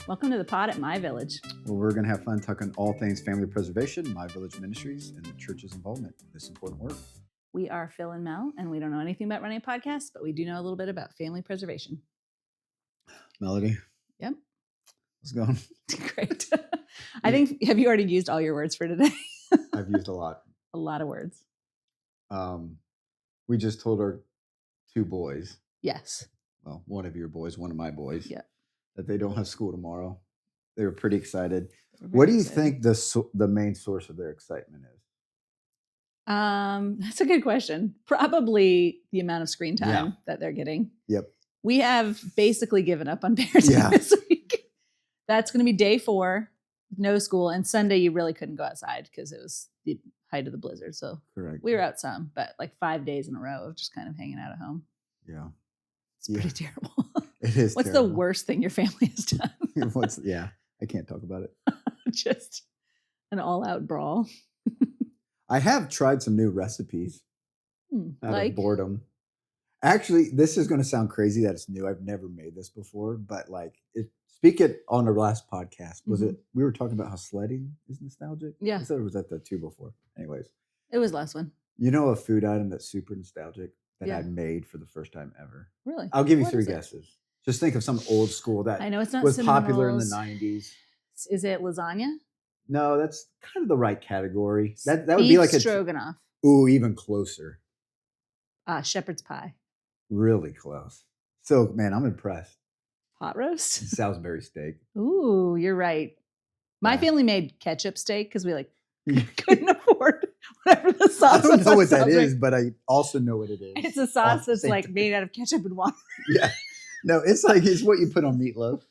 Welcome to the pod at My Village. Well, we're going to have fun talking all things family preservation, My Village Ministries, and the church's involvement in this important work. We are Phil and Mel, and we don't know anything about running a podcast, but we do know a little bit about family preservation. Melody? Yep. How's it going? Great. I think, have you already used all your words for today? I've used a lot. A lot of words. We just told our two boys, Yes. well, one of your boys, one of my boys, Yeah. that they don't have school tomorrow. They were pretty excited. We're What do very you excited. think the main source of their excitement is? That's a good question. Probably the amount of screen time Yeah. that they're getting. Yep. We have basically given up on parenting Yeah. this week. That's going to be day 4, no school. And Sunday, you really couldn't go outside because it was the height of the blizzard. So Correct. we were out some, but like 5 days in a row of just kind of hanging out at home. Yeah. It's pretty terrible. It is. What's terrible. the worst thing your family has done? Yeah. I can't talk about it. Just an all-out brawl. I have tried some new recipes out Like, of boredom. Actually, this is going to sound crazy that it's new. I've never made this before, but like speak it on our last podcast. Was it? We were talking about how sledding is nostalgic. Yeah. I said it was at the 2 before. Anyways, it was last one. you know a food item that's super nostalgic that Yeah. I made for the first time ever. Really? I'll give you What 3 is it? guesses. Just think of some old school that I know it's not was cinnamon popular in the rolls. 90s. Is it lasagna? No, that's kind of the right category. That would be Beef like stroganoff. even closer. Shepherd's pie. Really close. So, man, I'm impressed. Pot roast. Salisbury steak. Ooh, you're right. My Yeah. family made ketchup steak because we Yeah. couldn't afford whatever the sauce I don't was know on what that Salisbury. is, but I also know what it is. It's a sauce the that's same like time. made out of ketchup and water. Yeah. No, it's what you put on meatloaf.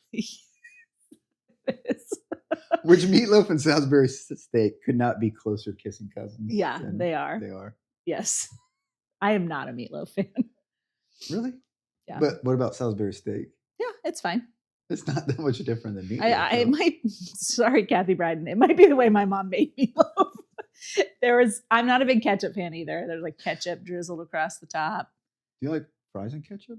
Which meatloaf and Salisbury steak could not be closer kissing cousins. Yeah, than they are. They are. Yes. I am not a meatloaf fan. Really? Yeah. But what about Salisbury steak? Yeah, it's fine. It's not that much different than meatloaf. I though. might, sorry, Kathy Bryden. It might be the way my mom made meatloaf. I'm not a big ketchup fan either. There's like ketchup drizzled across the top. Do you like fries and ketchup?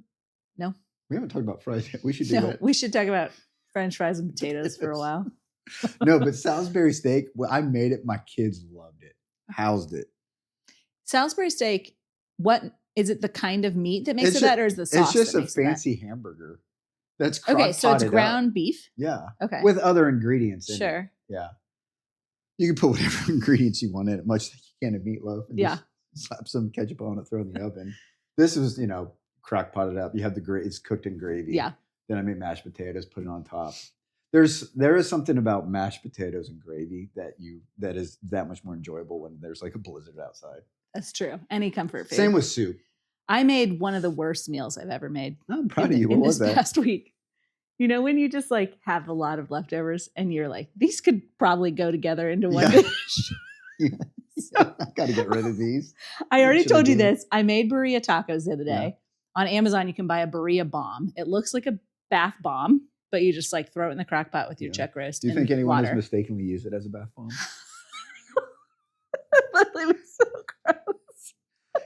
No. We haven't talked about fries yet. We should do No, that. we should talk about French fries and potatoes for a while. No, but Salisbury steak, when I made it, my kids loved it. Housed it. Salisbury steak, what is it? The kind of meat that makes It's it ju- that, or is the sauce? It's just that a makes it that? fancy hamburger. That's Okay, so it's crock-potted up. ground beef. Yeah. Okay, With other ingredients in it. sure. Yeah. You can put whatever ingredients you want in it, much like you can in meatloaf. And Yeah. just slap some ketchup on it, throw it in the oven. This was, crock potted up. You have it's cooked in gravy. Yeah. Then I made mashed potatoes, put it on top. There is something about mashed potatoes and gravy that is that much more enjoyable when there's like a blizzard outside. That's true. Any comfort food. Same with soup. I made one of the worst meals I've ever made. I'm proud of in- you. What in was this that? past week? You know, when you just like have a lot of leftovers and you're like, these could probably go together into one Yeah. dish. I got to get rid of these. I already Should I told you do? this. I made burrito tacos the other Yeah. day. On Amazon, you can buy a burrito bomb. It looks like a bath bomb, but you just like throw it in the crock pot with your Yeah. chuck roast. Do you and think anyone water. has mistakenly used it as a bath bomb? It was so gross.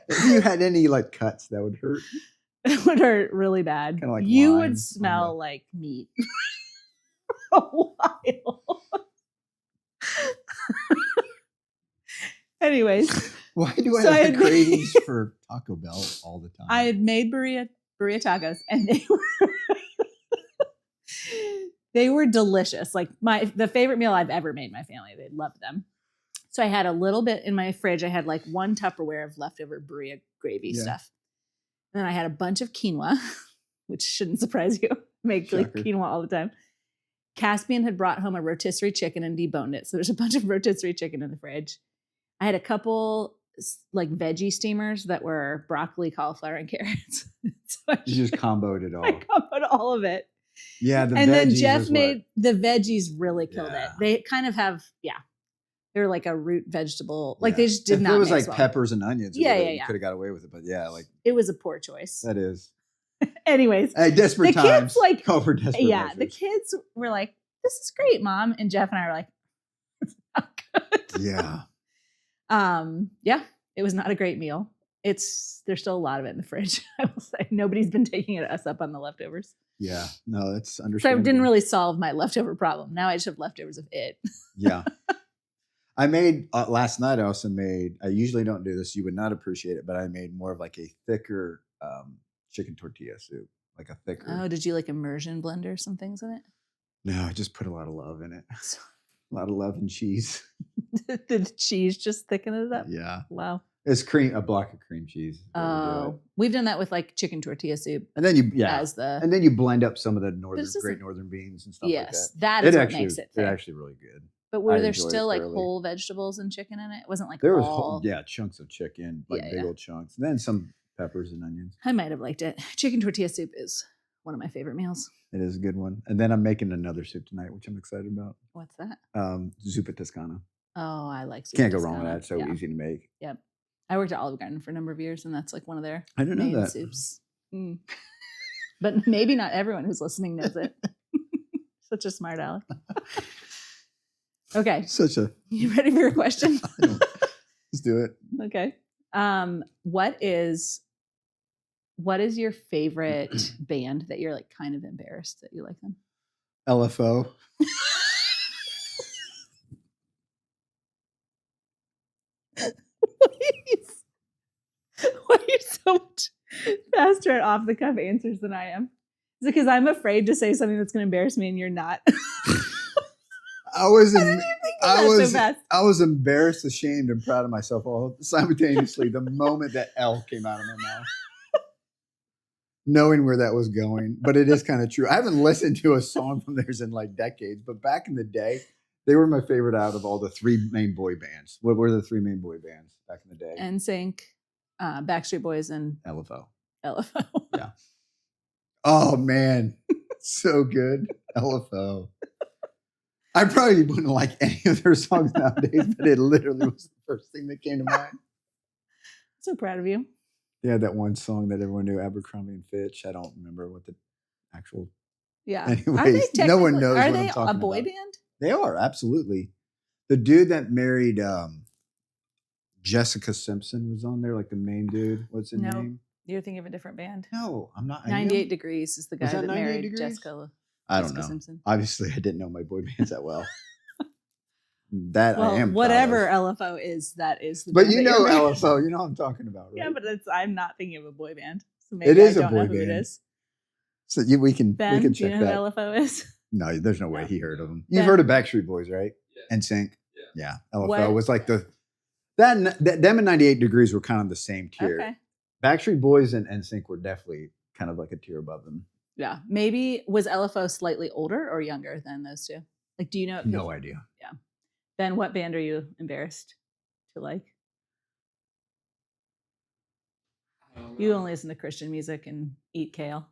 If you had any like cuts, that would hurt. It would hurt really bad. Kinda like You lime on would smell like meat for a while. Anyways, Why do I So I have had the made- cravings for Taco Bell all the time? I had made burrito tacos and they were delicious. Like the favorite meal I've ever made my family. They loved them. So I had a little bit in my fridge. I had like 1 Tupperware of leftover burrito gravy Yeah. stuff. And then I had a bunch of quinoa, which shouldn't surprise you. Make like Shocker. quinoa all the time. Caspian had brought home a rotisserie chicken and deboned it. So there's a bunch of rotisserie chicken in the fridge. I had a couple like veggie steamers that were broccoli, cauliflower, and carrots. So I You just comboed it all. I comboed all of it. Yeah, the And then veggies Jeff is what- made the veggies really killed it. Yeah. They kind of have, they're like a root vegetable. Like yeah. they just did if not it was mix like well. peppers and onions. Yeah, You yeah. could have got away with it, but yeah, like It was a poor choice. that is. Anyways, Hey, desperate the times. kids like, Call for desperate the measures. kids were like, "This is great, Mom," and Jeff and I were like, "It's not good." Yeah. Yeah, it was not a great meal. There's still a lot of it in the fridge. I will say nobody's been taking us up on the leftovers. Yeah, no, that's So I understandable. didn't really solve my leftover problem. Now I just have leftovers of it. Yeah. I made last night. I usually don't do this. You would not appreciate it, but I made more of like a thicker chicken tortilla soup, like a thicker. Oh, did you like immersion blender some things in it? No, I just put a lot of love in it. A lot of love and cheese. Did the cheese just thicken it up? Yeah. Wow. It's a block of cream cheese. Oh, we've done that with like chicken tortilla soup. And then you and then you blend up some of the great northern beans and stuff like that. Yes, that is what makes it thick. It's actually really good. But were there still like whole vegetables and chicken in it? It wasn't like there was whole, chunks of chicken, like big old chunks, and then some peppers and onions. I might have liked it. Chicken tortilla soup is one of my favorite meals. It is a good one. And then I'm making another soup tonight, which I'm excited about. What's that? Zuppa Toscana. Oh, I like zuppa Can't go wrong with that. It's so easy to make. Yep. I worked at Olive Garden for a number of years, and that's like one of their main soups. But maybe not everyone who's listening knows it. Such a smart aleck. Okay. You ready for your question? Let's do it. Okay. What is your favorite band that you're like kind of embarrassed that you like them? LFO. Why are you so much faster at off the cuff answers than I am? Is it because I'm afraid to say something that's going to embarrass me and you're not? I was embarrassed, ashamed, and proud of myself all simultaneously the moment that L came out of my mouth. Knowing where that was going. But it is kind of true. I haven't listened to a song from theirs in like decades, but back in the day, they were my favorite out of all the three main boy bands. What were the three main boy bands back in the day? NSYNC, Backstreet Boys, and LFO. Yeah. Oh, man. So good. LFO. I probably wouldn't like any of their songs nowadays, but it literally was the first thing that came to mind. So proud of you. They had that one song that everyone knew, Abercrombie and Fitch. I don't remember what the actual. Yeah. Anyways, no one knows. Are they a boy band? They are, absolutely. The dude that married Jessica Simpson was on there, like the main dude. What's his name? You're thinking of a different band. No, I'm not. 98 Degrees is the guy that married degrees? Jessica. I don't know. Simpson. Obviously, I didn't know my boy bands that well. I am. Whatever LFO is, that is. The but you know LFO, you know what I'm talking about, right? Yeah, but I'm not thinking of a boy band. So maybe it is I don't a boy know who band. It is. So we can check do you know that. Who LFO is? No, there's no way he heard of them. You've heard of Backstreet Boys, right? Yeah. NSYNC. Yeah. LFO was like them and 98 Degrees were kind of the same tier. Okay. Backstreet Boys and NSYNC were definitely kind of like a tier above them. Yeah. Maybe was LFO slightly older or younger than those two? Like, do you know? No idea. Yeah. Ben, what band are you embarrassed to like? You only listen to Christian music and eat kale.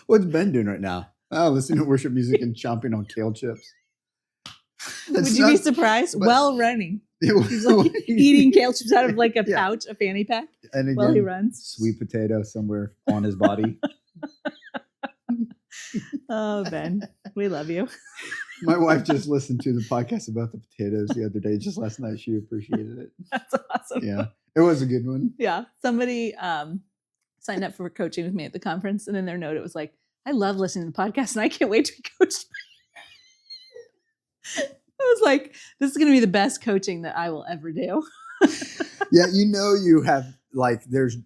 What's Ben doing right now? Oh, listening to worship music and chomping on kale chips. Would you be surprised? Well running. He's like eating kale chips out of like a pouch, a fanny pack, and again, while he runs. Sweet potato somewhere on his body. Oh, Ben, we love you. My wife just listened to the podcast about the potatoes the other day. Just last night, she appreciated it. That's awesome. Yeah, it was a good one. Yeah, somebody signed up for coaching with me at the conference, and in their note, it was like, "I love listening to the podcast, and I can't wait to be coached." I was like, "This is going to be the best coaching that I will ever do." Yeah, you have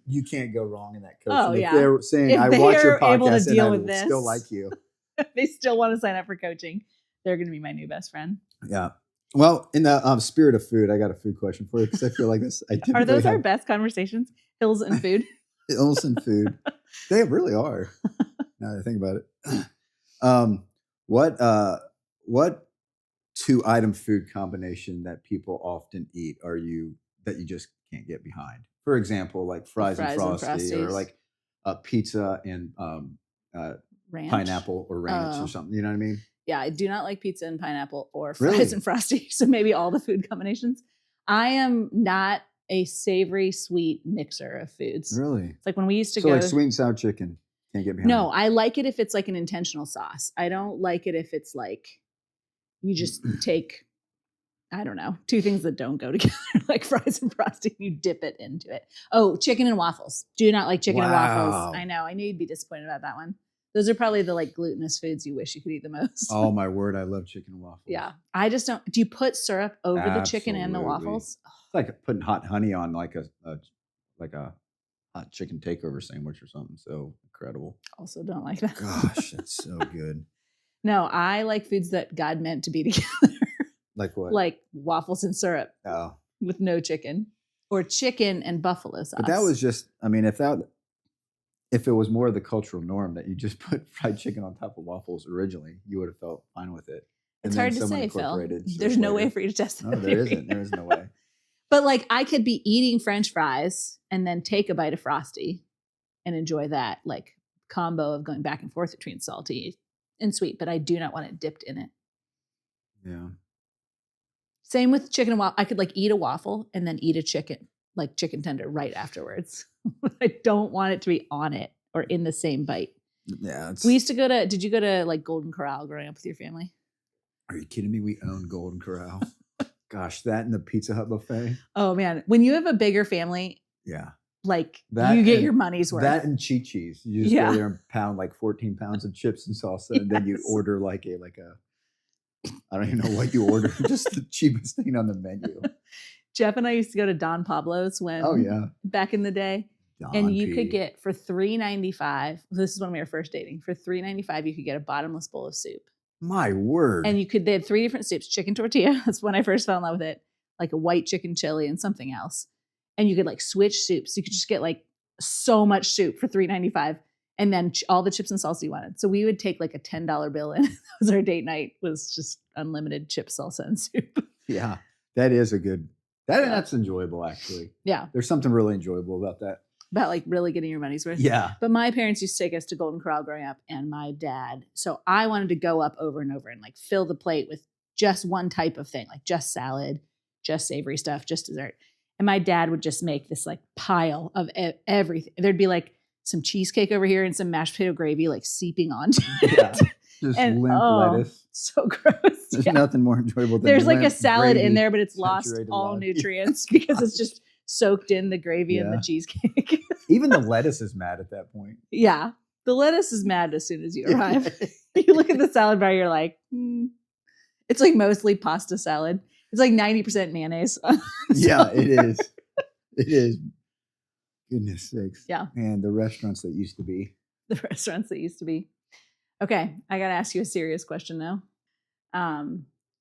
you can't go wrong in that coaching. Oh, yeah. If they're saying, if "I watch your able to podcast and deal I with will this, still like you," if they still want to sign up for coaching, they're going to be my new best friend. Yeah. Well, in the spirit of food, I got a food question for you because I feel like this. Are those our best conversations? Hills and food. Hills and food. They really are. Now that I think about it. What 2-item food combination that people often eat that you just can't get behind? For example, like fries and Frosty, or like a pizza and ranch? Pineapple or ranch or something. You know what I mean? Yeah, I do not like pizza and pineapple or fries and Frosty. So maybe all the food combinations. I am not a savory sweet mixer of foods. Really? It's like when we used to go like sweet and sour chicken. Can't get behind. No, I like it if it's like an intentional sauce. I don't like it if it's like you just take I don't know, two things that don't go together, like fries and frosting. You dip it into it. Oh, chicken and waffles. Do not like chicken and waffles. Wow. I know. I knew you'd be disappointed about that one. Those are probably the like glutinous foods you wish you could eat the most. Oh my word, I love chicken and waffles. Yeah. I just don't. Do you put syrup over the chicken and the Absolutely. waffles? It's like putting hot honey on like a hot chicken takeover sandwich or something. So incredible. Also don't like that. Gosh, that's so good. No, I like foods that God meant to be together. Like what? Like waffles and syrup Oh, with no chicken, or chicken and buffalo sauce. but that was just. I mean, if it was more of the cultural norm that you just put fried chicken on top of waffles originally, you would have felt fine with it. It's then hard to someone say, Phil. incorporated syrup There's no way later. for you to test that. No, there theory. isn't. There is no way. But like I could be eating French fries and then take a bite of Frosty and enjoy that like combo of going back and forth between salty and sweet, but I do not want it dipped in it. Yeah. Same with chicken and waffle. I could like eat a waffle and then eat a chicken, like chicken tender right afterwards. I don't want it to be on it or in the same bite. Yeah. We used to go to, did you go to like Golden Corral growing up with your family? Are you kidding me? We own Golden Corral. Gosh, that and the Pizza Hut buffet. Oh man, when you have a bigger family, Yeah. like That you get and- your money's worth. That and cheat cheese. You just Yeah. go there and pound like 14 pounds of chips and salsa, and then you Yes. order like a I don't even know what you order, just the cheapest thing on the menu. Jeff and I used to go to Don Pablo's when Oh yeah. back in the day. Don And you P. could get for $3.95. This is when we were first dating. For $3.95, you could get a bottomless bowl of soup. My word. And they had 3 different soups: chicken tortilla. That's when I first fell in love with it. Like a white chicken chili and something else. And you could like switch soups. You could just get like so much soup for $3.95, and then all the chips and salsa you wanted. So we would take like a $10 bill, and that was our date night. Was just unlimited chip, salsa, and soup. Yeah, that is a good. That Yeah. That's enjoyable actually. Yeah, There's something really enjoyable about that. about like really getting your money's worth. Yeah. But my parents used to take us to Golden Corral growing up, and my dad. So I wanted to go up over and over and like fill the plate with just one type of thing, like just salad, just savory stuff, just dessert. And my dad would just make this like pile of everything. There'd be like some cheesecake over here and some mashed potato gravy like seeping onto it. Yeah. Just And, limp oh, lettuce. So gross. There's Yeah. nothing more enjoyable than There's like a limp salad in gravy. there, but it's lost saturated all log. nutrients because it's just soaked in the gravy and the Yeah. cheesecake. Even the lettuce is mad at that point. Yeah. The lettuce is mad as soon as you arrive. You look at the salad bar, you're like, it's like mostly pasta salad. It's like 90% mayonnaise. Yeah, it is. It is. Goodness sakes. Yeah. Man, the restaurants that used to be. The restaurants that used to be. Okay, I got to ask you a serious question now.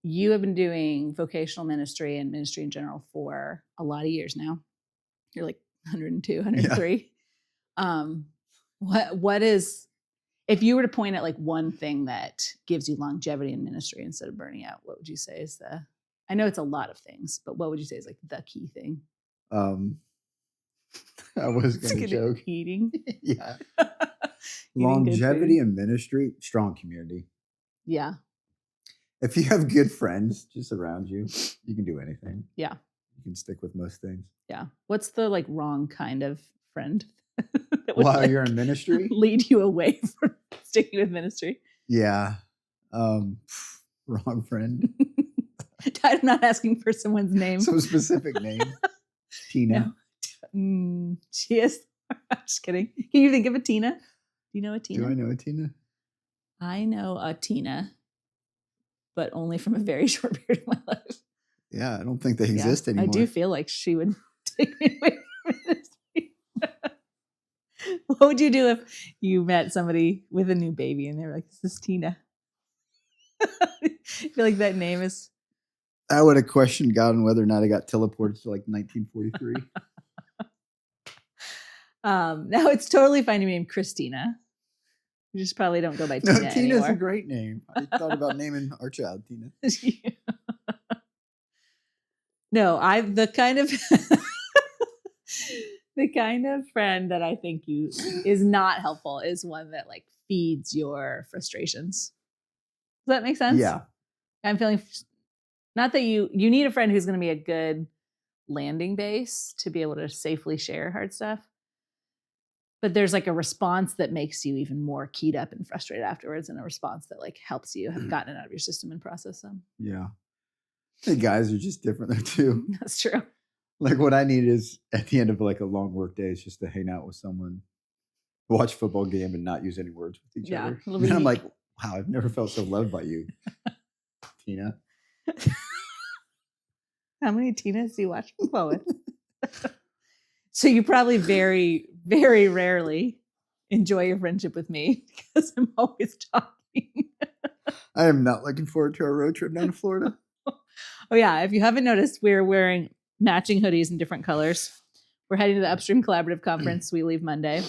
You have been doing vocational ministry and ministry in general for a lot of years now. You're like 102, 103. What is, if you were to point at like one thing that gives you longevity in ministry instead of burning out, what would you say is I know it's a lot of things, but what would you say is like the key thing? I was going to joke. Eating. Yeah. Eating good Longevity food. in ministry, strong community. Yeah. If you have good friends just around you, you can do anything. Yeah. You can stick with most things. Yeah. What's the like wrong kind of friend that would While like, you're in ministry? lead you away from sticking with ministry? Yeah. Wrong friend. I'm not asking for someone's name. Some specific name. Tina. She is. I'm just kidding. Can you think of a Tina? Do you know a Tina? Do I know a Tina? I know a Tina, but only from a very short period of my life. Yeah, I don't think they Yeah, exist anymore. I do feel like she would take me away from ministry. What would you do if you met somebody with a new baby and they were like, "This is Tina"? I feel like that name is. I would have questioned God on whether or not I got teleported to like 1943. Now it's totally fine to be named Christina. You just probably don't go by No, Tina Tina's anymore. a great name. I thought about naming our child Tina. No, the kind of the kind of friend that I think is not helpful is one that like feeds your frustrations. Does that make sense? Yeah. I'm feeling not that you need a friend who's going to be a good landing base to be able to safely share hard stuff. But there's like a response that makes you even more keyed up and frustrated afterwards, and a response that like helps you have gotten it out of your system and process them. Yeah. The guys are just different there too. That's true. Like what I need is at the end of like a long work day is just to hang out with someone, watch a football game, and not use any words with each Yeah, other. it'll And be I'm neat. like, wow, I've never felt so loved by you, Tina. How many Tinas do you watch football with? So you probably very, very rarely enjoy your friendship with me because I'm always talking. I am not looking forward to our road trip down to Florida. Oh yeah, if you haven't noticed, we're wearing matching hoodies in different colors. We're heading to the Upstream Collaborative Conference. We leave Monday,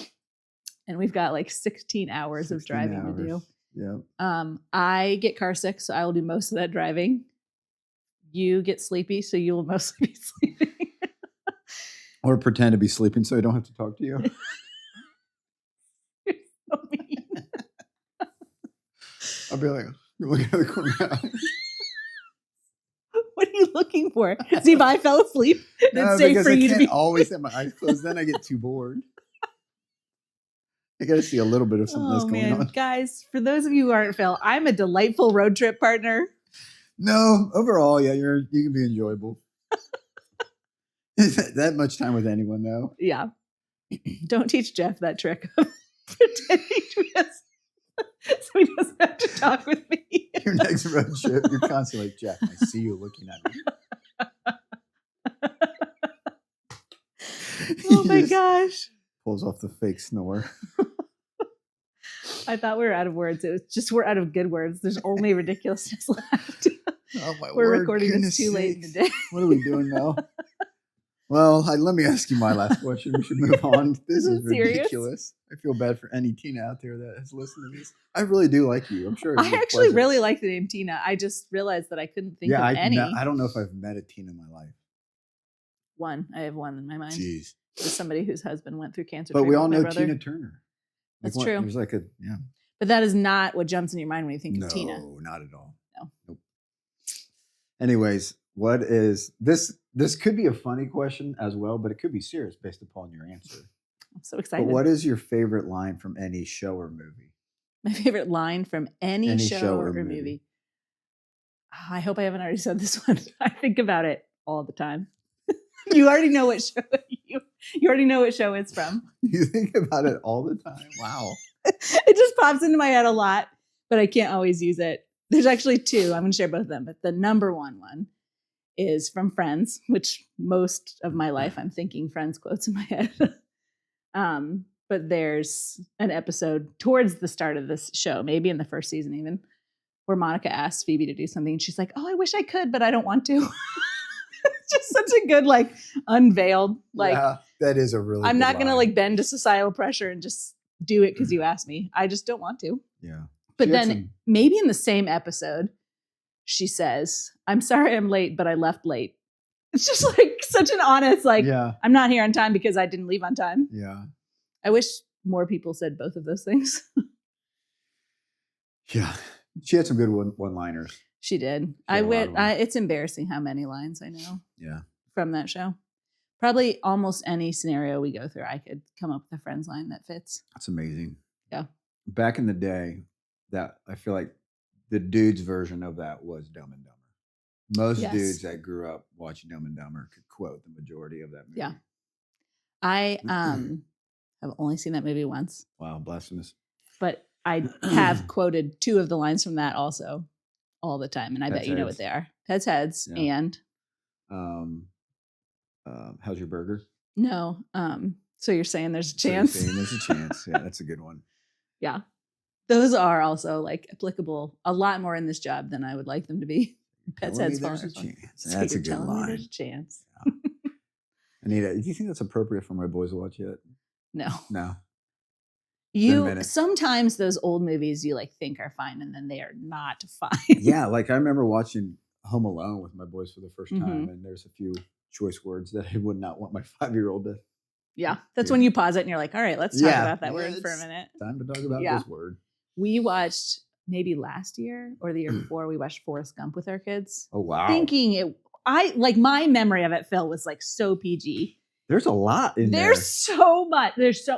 and we've got like 16 hours of 16 driving to do. hours. Yeah. I get car sick, so I will do most of that driving. You get sleepy, so you will mostly be sleeping. Or pretend to be sleeping so I don't have to talk to you. You're so mean. I'll be like, you're looking at the corner of my eye. What are you looking for? See if I fell asleep. It's safe because for I you to can't be. always have my eyes closed. Then I get too bored. I got to see a little bit of something that's Oh going man, on. guys! For those of you who aren't Phil, I'm a delightful road trip partner. No, overall, yeah, you can be enjoyable. That much time with anyone, though. Yeah. Don't teach Jeff that trick of pretending to be us so he doesn't have to talk with me. Your next road trip, you're constantly like, Jeff, I see you looking at me. Oh He my just gosh. Pulls off the fake snore. I thought we were out of words. It was just we're out of good words. There's only ridiculousness left. Oh my We're word, recording this goodness too late in the sakes. day. What are we doing now? Well, let me ask you my last question. We should move on. This Is is it serious? ridiculous. I feel bad for any Tina out there that has listened to this. I really do like you. I'm sure. I actually really like the name Tina. I just realized that I couldn't think of any. I don't know if I've met a Tina in my life. One. I have one in my mind. Jeez. Just somebody whose husband went through cancer. But we treatment all with my know brother. Tina Turner. That's Like, true. There's like a But that is not what jumps in your mind when you think no, of Tina. not at all. No. Nope. Anyways, what is this? This could be a funny question as well, but it could be serious based upon your answer. I'm so excited. But what is your favorite line from any show or movie? My favorite line from any show, show or or movie? movie. I hope I haven't already said this one. I think about it all the time. You already know what show you already know what show it's from. You think about it all the time. Wow. It just pops into my head a lot, but I can't always use it. There's actually two. I'm going to share both of them, but the number one is from Friends, which most of my life I'm thinking Friends quotes in my head. But there's an episode towards the start of this show, maybe in the first season even, where Monica asks Phoebe to do something and she's like, "Oh, I wish I could, but I don't want to." It's just such a good, like, unveiled, like, yeah, that is a really. I'm good not going to line. like bend to societal pressure and just do it because you asked me. I just don't want to. Yeah. But She had then some- maybe in the same episode, she says, "I'm sorry I'm late, but I left late." It's just like such an honest, like, yeah, I'm not here on time because I didn't leave on time. yeah, I wish more people said both of those things. yeah. She had some good one-liners. She did. had a lot of them. It's embarrassing how many lines I know Yeah. from that show. Probably almost any scenario we go through, I could come up with a Friends line that fits. That's amazing. Yeah. Back in the day, that I feel like the dudes' version of that was Dumb and Dumber. Most Yes. dudes that grew up watching Dumb and Dumber could quote the majority of that movie. Yeah. I have only seen that movie once, Wow, blasphemous. but I have quoted two of the lines from that also all the time, and I bet Pets you know Heads. what they are. Pets Heads Yeah. and How's your burger? no. So you're saying there's a So you're chance? saying there's a chance. Yeah, that's a good one. Yeah. Those are also like applicable a lot more in this job than I would like them to be. Pets Telling me Heads there's falling a apart. chance. So That's a you're good telling me line. there's a chance. Anita, do you think that's appropriate for my boys to watch yet? No. No. You minute. sometimes those old movies you like think are fine and then they are not fine. Yeah, like I remember watching Home Alone with my boys for the first time, Mhm. and there's a few choice words that I would not want my 5-year-old to. Yeah. That's Yeah. when you pause it and you're like, all right, let's talk Yeah. about that Yeah, word for a it's- minute. Time to talk about Yeah. this word. We watched maybe last year or the year before, we watched Forrest Gump with our kids. Oh wow, Thinking it, I like my memory of it, Phil, was like so PG. there's a lot in there. There's so much.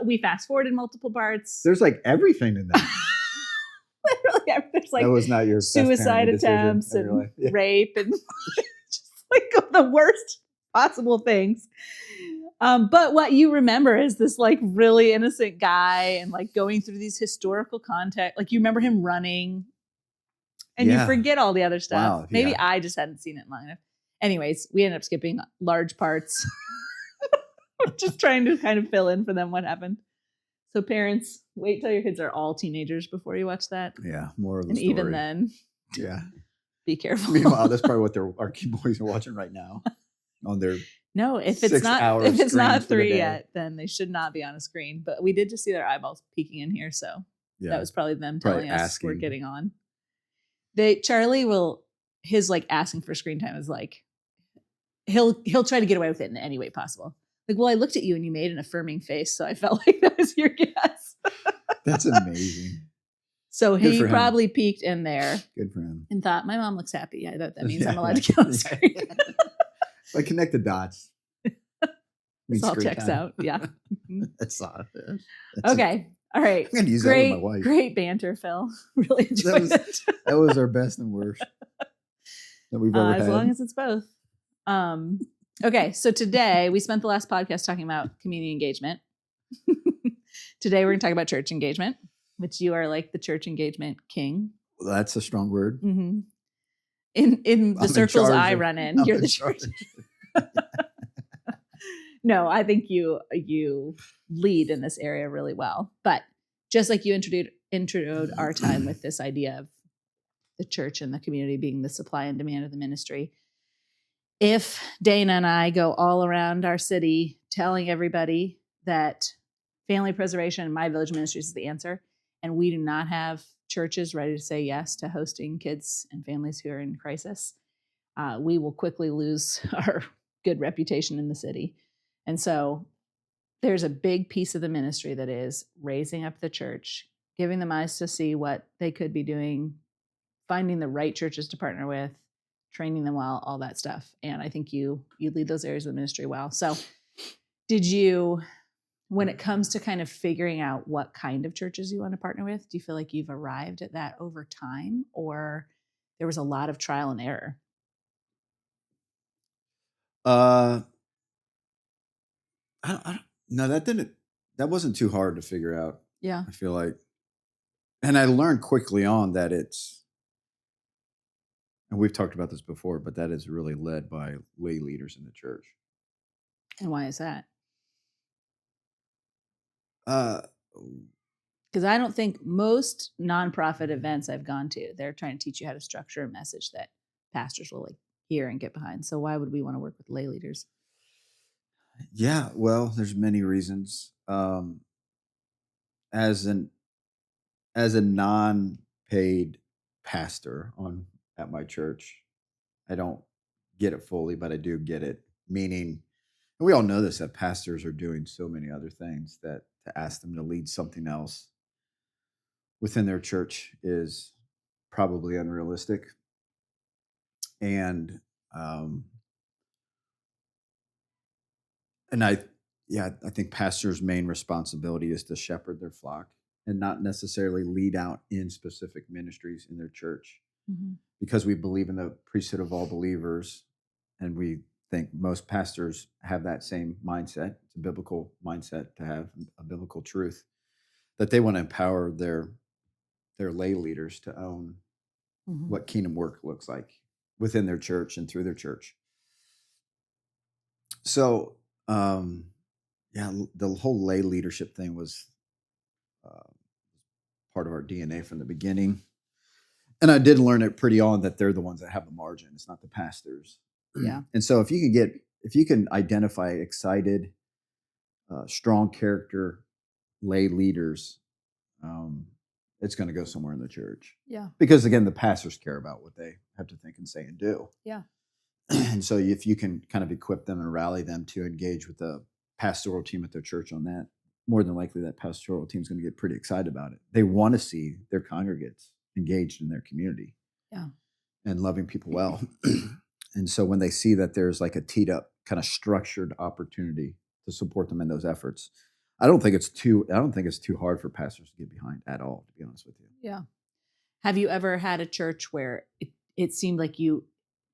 We fast forwarded multiple parts. There's like everything in there. Literally, there's like that was not your best suicide parenting decision attempts of your and life. Yeah. rape and like the worst possible things. But what you remember is this like really innocent guy and like going through these historical context. Like you remember him running and you forget all the other stuff. Wow, Maybe yeah. I just hadn't seen it long enough. Anyways, we ended up skipping large parts. Just trying to kind of fill in for them what happened. So parents, wait till your kids are all teenagers before you watch that. Yeah, more of the And story. even then, Yeah. be careful. Meanwhile, that's probably what our key boys are watching right now on their No, if it's 6 not hour if it's not screens for the 3 day. yet, then they should not be on a screen. But we did just see their eyeballs peeking in here, so Yeah. that was probably them Probably telling us we're asking. getting on. Charlie will his like asking for screen time is like he'll try to get away with it in any way possible. Like, well, I looked at you and you made an affirming face, so I felt like that was your guess. That's amazing. So Good he for him. probably peeked in there Good for him. and thought, my mom looks happy. I bet that means Yeah, I'm allowed yeah. to get on the Yeah. screen. Like connect the dots. This all Screen checks time. out. Yeah. That's Okay. All right. I'm gonna use that Great, with my wife. great banter, Phil. Really enjoyed was- it. That was our best and worst that we've ever As had. long as it's both. Okay, so today we spent the last podcast talking about community engagement. Today we're going to talk about church engagement, which you are like the church engagement king. Well, that's a strong word. Mm-hmm. In I'm the in circles charge I of- run in, I'm you're in the charge. church. No, I think you lead in this area really well. But just like you introduced our time with this idea of the church and the community being the supply and demand of the ministry. If Dana and I go all around our city telling everybody that family preservation and My Village Ministries is the answer, and we do not have churches ready to say yes to hosting kids and families who are in crisis, we will quickly lose our good reputation in the city. And so there's a big piece of the ministry that is raising up the church, giving them eyes to see what they could be doing, finding the right churches to partner with, training them well, all that stuff. And I think you lead those areas of the ministry well. So did you, when it comes to kind of figuring out what kind of churches you want to partner with, do you feel like you've arrived at that over time, or there was a lot of trial and error? No, that wasn't too hard to figure out. Yeah. I feel like, and I learned quickly on that and we've talked about this before, but that is really led by lay leaders in the church. And why is that? Uh, Because I don't think most nonprofit events I've gone to, they're trying to teach you how to structure a message that pastors will like hear and get behind. So why would we want to work with lay leaders? Yeah, well, there's many reasons. As a non-paid pastor at my church, I don't get it fully, but I do get it. Meaning, and we all know this, that pastors are doing so many other things that to ask them to lead something else within their church is probably unrealistic. And I think pastors' main responsibility is to shepherd their flock and not necessarily lead out in specific ministries in their church, because we believe in the priesthood of all believers, and we think most pastors have that same mindset. It's a biblical mindset to have a biblical truth that they want to empower their lay leaders to own what kingdom work looks like within their church and through their church. So, the whole lay leadership thing was part of our DNA from the beginning. And I did learn it pretty on that they're the ones that have the margin. It's not the pastors. Yeah. And so if you can identify excited, strong character lay leaders, it's going to go somewhere in the church. Yeah. Because again, the pastors care about what they have to think and say and do. Yeah. And so if you can kind of equip them and rally them to engage with the pastoral team at their church on that, more than likely that pastoral team is going to get pretty excited about it. They want to see their congregates engaged in their community. Yeah. And loving people well. And so when they see that there's like a teed up kind of structured opportunity to support them in those efforts, I don't think it's too hard for pastors to get behind at all, to be honest with you. Yeah. Have you ever had a church where it seemed like you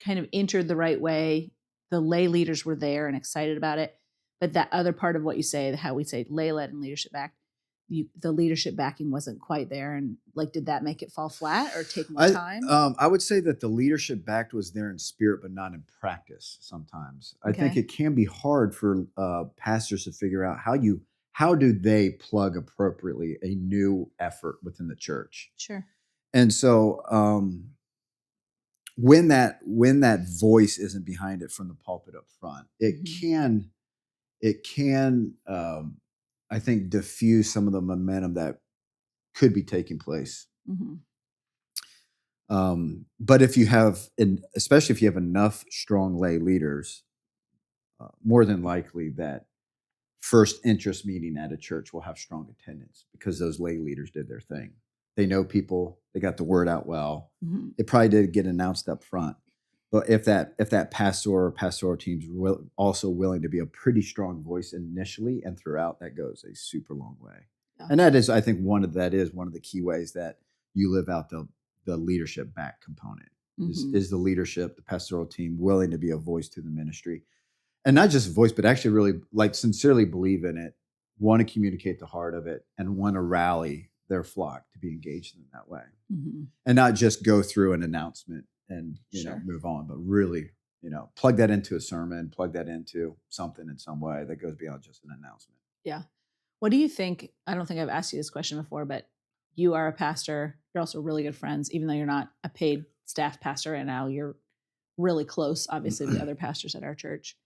kind of entered the right way. The lay leaders were there and excited about it. But that other part of what you say, how we say lay led and leadership backed, the leadership backing wasn't quite there. And like, did that make it fall flat or take more time? I would say that the leadership backed was there in spirit, but not in practice sometimes. I think Okay. it can be hard for pastors to figure out how do they plug appropriately a new effort within the church. Sure. And so when that voice isn't behind it from the pulpit up front, it can I think diffuse some of the momentum that could be taking place. But if you have, especially if you have enough strong lay leaders, more than likely that first interest meeting at a church will have strong attendance because those lay leaders did their thing. They know people, they got the word out well. It probably did get announced up front. But if that pastor or pastoral team's also willing to be a pretty strong voice initially and throughout, that goes a super long way. Yeah. And that is, I think, one of the key ways that you live out the leadership back component is the leadership, the pastoral team willing to be a voice to the ministry. And not just a voice, but actually really like sincerely believe in it, want to communicate the heart of it, and want to rally their flock to be engaged in that way. And not just go through an announcement and move on, but really, plug that into a sermon, plug that into something in some way that goes beyond just an announcement. Yeah. What do you think? I don't think I've asked you this question before, but you are a pastor. You're also really good friends, even though you're not a paid staff pastor right now. You're really close, obviously, to other pastors at our church.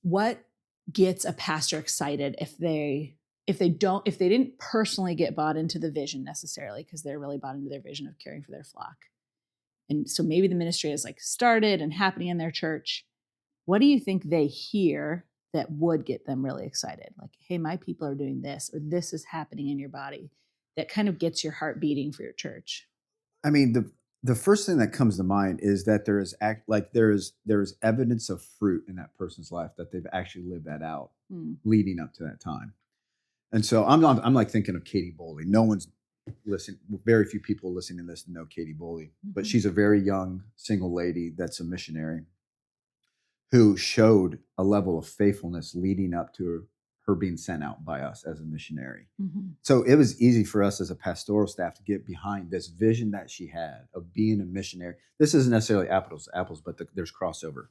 What gets a pastor excited if they didn't personally get bought into the vision necessarily, because they're really bought into their vision of caring for their flock? And so maybe the ministry is like started and happening in their church. What do you think they hear that would get them really excited? Like, hey, my people are doing this, or this is happening in your body, that kind of gets your heart beating for your church. I mean, the first thing that comes to mind is that there is evidence of fruit in that person's life that they've actually lived that out leading up to that time. And so I'm like thinking of Katie Boley. No one's listening. Very few people listening to this know Katie Boley, but she's a very young single lady that's a missionary who showed a level of faithfulness leading up to her being sent out by us as a missionary. So it was easy for us as a pastoral staff to get behind this vision that she had of being a missionary. This isn't necessarily apples to apples, but there's crossover.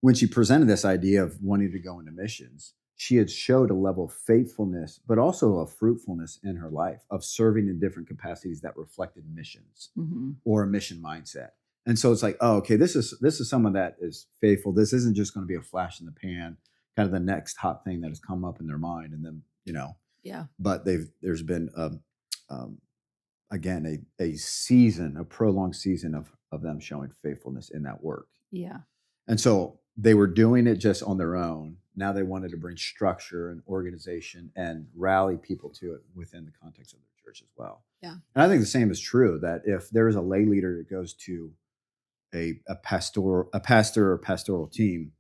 When she presented this idea of wanting to go into missions, she had showed a level of faithfulness, but also a fruitfulness in her life of serving in different capacities that reflected missions or a mission mindset. And so it's like, oh, okay, this is someone that is faithful. This isn't just going to be a flash in the pan, kind of the next hot thing that has come up in their mind. And then, but there's been, again, a prolonged season of them showing faithfulness in that work. Yeah. And so they were doing it just on their own. Now they wanted to bring structure and organization and rally people to it within the context of their church as well. Yeah. And I think the same is true, that if there is a lay leader that goes to a pastor or pastoral team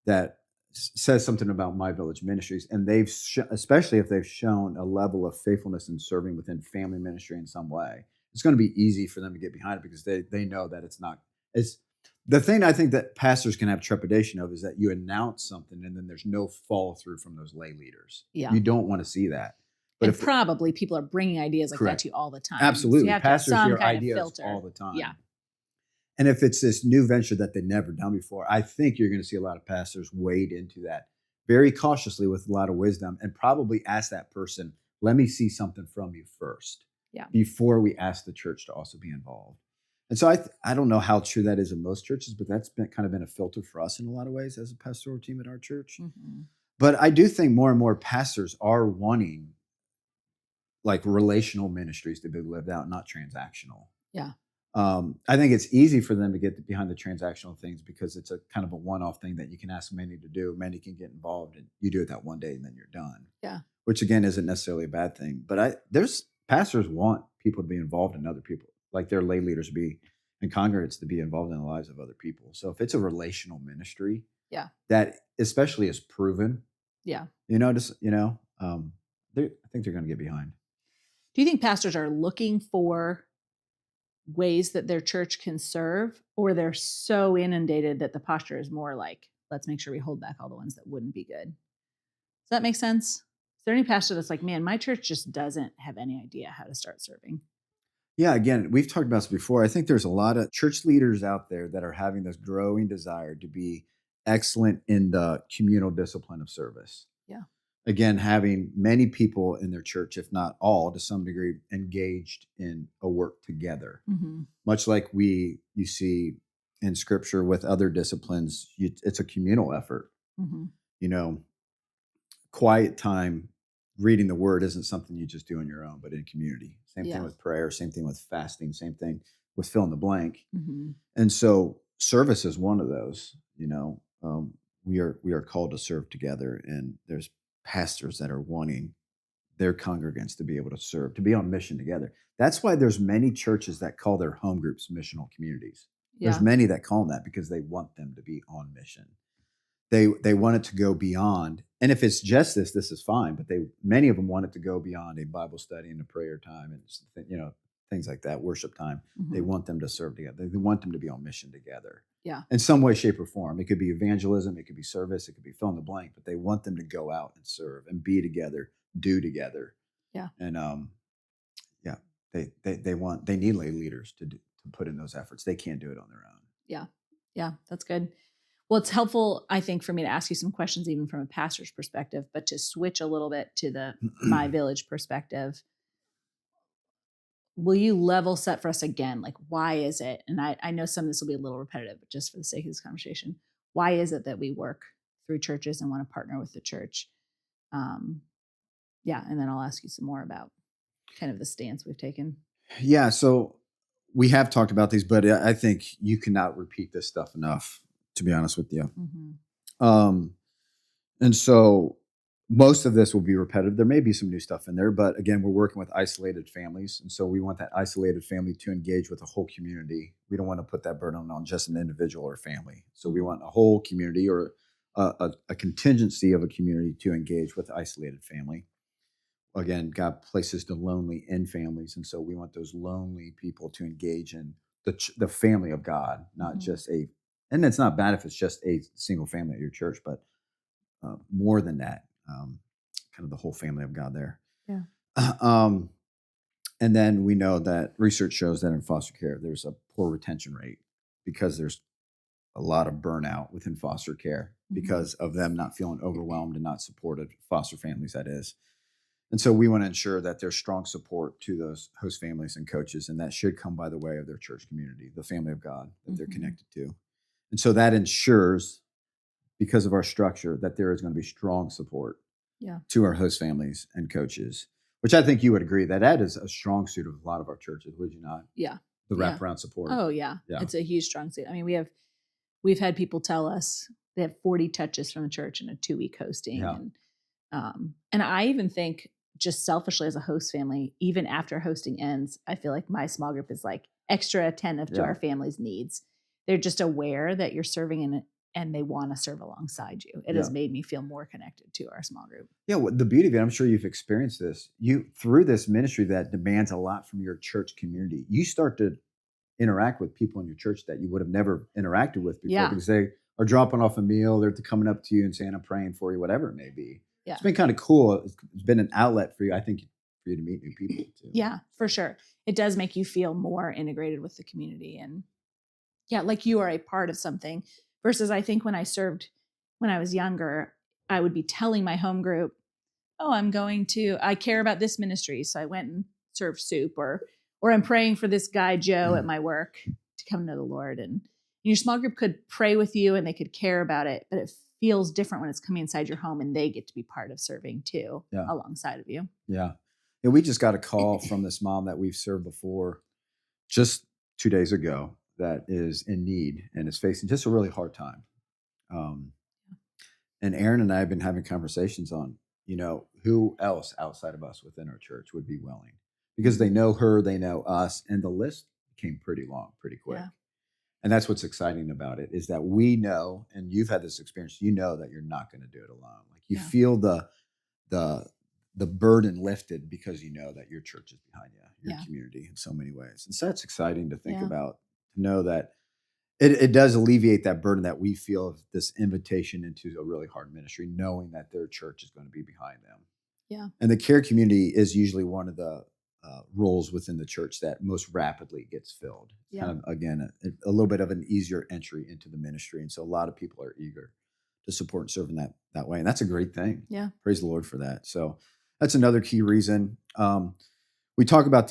that says something about My Village Ministries, and they've especially if they've shown a level of faithfulness in serving within family ministry in some way, it's going to be easy for them to get behind it because they know that it's the thing I think that pastors can have trepidation of is that you announce something and then there's no follow through from those lay leaders. Yeah. You don't want to see that. But and probably people are bringing ideas like that to you all the time. Absolutely. So you have pastors to hear ideas all the time. Yeah. And if it's this new venture that they've never done before, I think you're going to see a lot of pastors wade into that very cautiously with a lot of wisdom and probably ask that person, let me see something from you first before we ask the church to also be involved. And so I don't know how true that is in most churches, but that's kind of been a filter for us in a lot of ways as a pastoral team at our church. But I do think more and more pastors are wanting like relational ministries to be lived out, not transactional. Yeah. I think it's easy for them to get behind the transactional things because it's a kind of a one-off thing that you can ask many to do. Many can get involved and you do it that one day and then you're done. Yeah. Which again, isn't necessarily a bad thing, but there's pastors want people to be involved in other people, like their lay leaders to be and congregates to be involved in the lives of other people. So if it's a relational ministry, that especially is proven, I think they're going to get behind. Do you think pastors are looking for ways that their church can serve, or they're so inundated that the posture is more like, let's make sure we hold back all the ones that wouldn't be good. Does that make sense? Is there any pastor that's like, man, my church just doesn't have any idea how to start serving? Yeah, again, we've talked about this before. I think there's a lot of church leaders out there that are having this growing desire to be excellent in the communal discipline of service. Yeah. Again, having many people in their church, if not all, to some degree, engaged in a work together. Mm-hmm. Much like you see in scripture with other disciplines, it's a communal effort. Mm-hmm. You know, quiet time, reading the word isn't something you just do on your own, but in community. Same thing with prayer, same thing with fasting, same thing with fill in the blank. Mm-hmm. And so service is one of those. We are called to serve together, and there's pastors that are wanting their congregants to be able to serve, to be on mission together. That's why there's many churches that call their home groups missional communities. Yeah. There's many that call them that because they want them to be on mission. They want it to go beyond. And if it's just this is fine. But many of them want it to go beyond a Bible study and a prayer time and things like that, worship time. Mm-hmm. They want them to serve together. They want them to be on mission together. Yeah. In some way, shape, or form. It could be evangelism, it could be service, it could be fill in the blank. But they want them to go out and serve and be together, do together. Yeah. And they need lay leaders to put in those efforts. They can't do it on their own. Yeah. Yeah, that's good. Well, it's helpful, I think, for me to ask you some questions, even from a pastor's perspective, but to switch a little bit to the My Village perspective. Will you level set for us again? Like, why is it? And I know some of this will be a little repetitive, but just for the sake of this conversation, why is it that we work through churches and want to partner with the church? And then I'll ask you some more about kind of the stance we've taken. Yeah, so we have talked about these, but I think you cannot repeat this stuff enough, to be honest with you. Mm-hmm. And so most of this will be repetitive. There may be some new stuff in there, but again, we're working with isolated families. And so we want that isolated family to engage with a whole community. We don't want to put that burden on just an individual or family. So we want a whole community or a contingency of a community to engage with the isolated family. Again, God places the lonely in families. And so we want those lonely people to engage in the family of God, not just and it's not bad if it's just a single family at your church, but more than that, kind of the whole family of God there. Yeah. And then we know that research shows that in foster care, there's a poor retention rate because there's a lot of burnout within foster care because of them not feeling overwhelmed and not supported, foster families, that is. And so we want to ensure that there's strong support to those host families and coaches, and that should come by the way of their church community, the family of God that they're connected to. And so that ensures, because of our structure, that there is going to be strong support to our host families and coaches, which I think you would agree that is a strong suit of a lot of our churches, would you not? Yeah. The wraparound support. Oh, yeah. It's a huge strong suit. I mean, we've had people tell us they have 40 touches from the church in a 2-week hosting. Yeah. And I even think, just selfishly as a host family, even after hosting ends, I feel like my small group is like extra attentive to our family's needs. They're just aware that you're serving in it and they want to serve alongside you. It has made me feel more connected to our small group. Yeah. Well, the beauty of it, I'm sure you've experienced this. Through this ministry that demands a lot from your church community, you start to interact with people in your church that you would have never interacted with before because they are dropping off a meal. They're coming up to you and saying, I'm praying for you, whatever it may be. Yeah. It's been kind of cool. It's been an outlet for you, I think, for you to meet new people too. Yeah, for sure. It does make you feel more integrated with the community. And like you are a part of something, versus I think when I served, when I was younger, I would be telling my home group, oh, I care about this ministry. So I went and served soup, or I'm praying for this guy, Joe, at my work to come to the Lord. And your small group could pray with you and they could care about it, but it feels different when it's coming inside your home and they get to be part of serving too, alongside of you. Yeah. And we just got a call from this mom that we've served before just 2 days ago that is in need and is facing just a really hard time. And Aaron and I have been having conversations on, who else outside of us within our church would be willing, because they know her, they know us, and the list came pretty long, pretty quick. Yeah. And that's what's exciting about it, is that we know, and you've had this experience, that you're not going to do it alone. Like you feel the the burden lifted because you know that your church is behind you, your Yeah. community in so many ways. And so that's exciting to think Yeah. about, to know that it does alleviate that burden that we feel of this invitation into a really hard ministry, knowing that their church is going to be behind them. Yeah. And the care community is usually one of the roles within the church that most rapidly gets filled. Yeah. Kind of, again, a little bit of an easier entry into the ministry. And so a lot of people are eager to support and serve in that way. And that's a great thing. Yeah. Praise the Lord for that. So that's another key reason. We talk about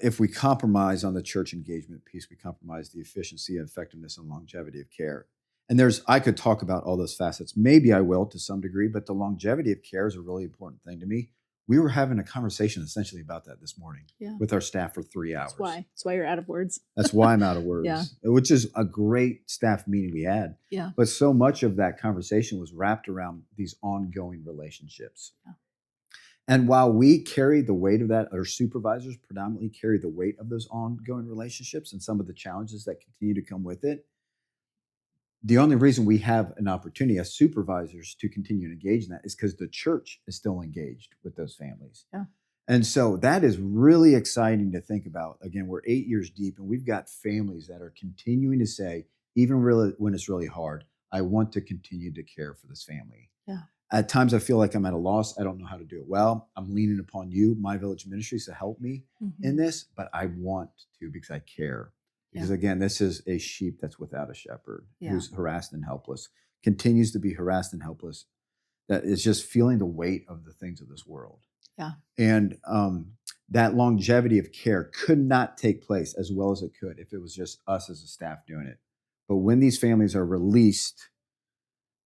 if we compromise on the church engagement piece, we compromise the efficiency, effectiveness, and longevity of care. And I could talk about all those facets. Maybe I will to some degree, but the longevity of care is a really important thing to me. We were having a conversation essentially about that this morning with our staff for 3 hours. That's why you're out of words. That's why I'm out of words, Yeah. Which is a great staff meeting we had. Yeah. But so much of that conversation was wrapped around these ongoing relationships. Yeah. And while we carry the weight of that, our supervisors predominantly carry the weight of those ongoing relationships and some of the challenges that continue to come with it, the only reason we have an opportunity as supervisors to continue to engage in that is because the church is still engaged with those families. Yeah. And so that is really exciting to think about. Again, we're 8 years deep, and we've got families that are continuing to say, even really when it's really hard, I want to continue to care for this family. Yeah. At times, I feel like I'm at a loss. I don't know how to do it well. I'm leaning upon you, My Village Ministries, to help me in this, but I want to because I care. Because again, this is a sheep that's without a shepherd, who's harassed and helpless, continues to be harassed and helpless, that is just feeling the weight of the things of this world. Yeah. And that longevity of care could not take place as well as it could if it was just us as a staff doing it. But when these families are released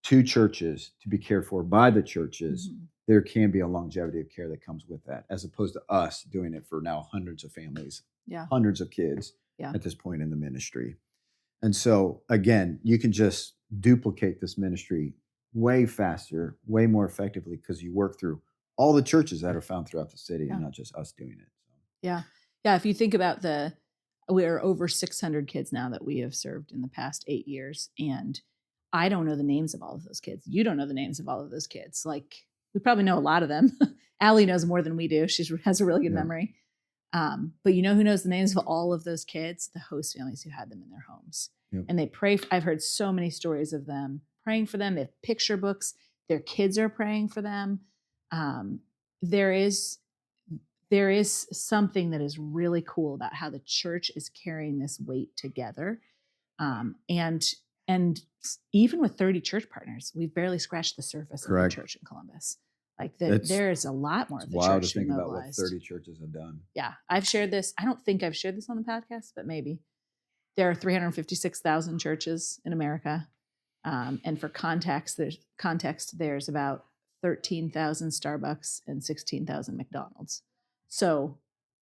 to churches to be cared for by the churches, there can be a longevity of care that comes with that, as opposed to us doing it for now hundreds of families, hundreds of kids at this point in the ministry. And so, again, you can just duplicate this ministry way faster, way more effectively, because you work through all the churches that are found throughout the city and not just us doing it. Yeah. Yeah. If you think about we are over 600 kids now that we have served in the past 8 years. And I don't know the names of all of those kids. You don't know the names of all of those kids. Like, we probably know a lot of them. Allie knows more than we do. She has a really good memory. But you know who knows the names of all of those kids? The host families who had them in their homes. Yep. And they pray. I've heard so many stories of them praying for them. They have picture books. Their kids are praying for them. There is something that is really cool about how the church is carrying this weight together. And even with 30 church partners, we've barely scratched the surface of the church in Columbus. Like there is a lot more of the wild church to think about what mobilized. 30 churches have done. Yeah, I've shared this. I don't think I've shared this on the podcast, but maybe. There are 356,000 churches in America. And for context, there's about 13,000 Starbucks and 16,000 McDonald's. So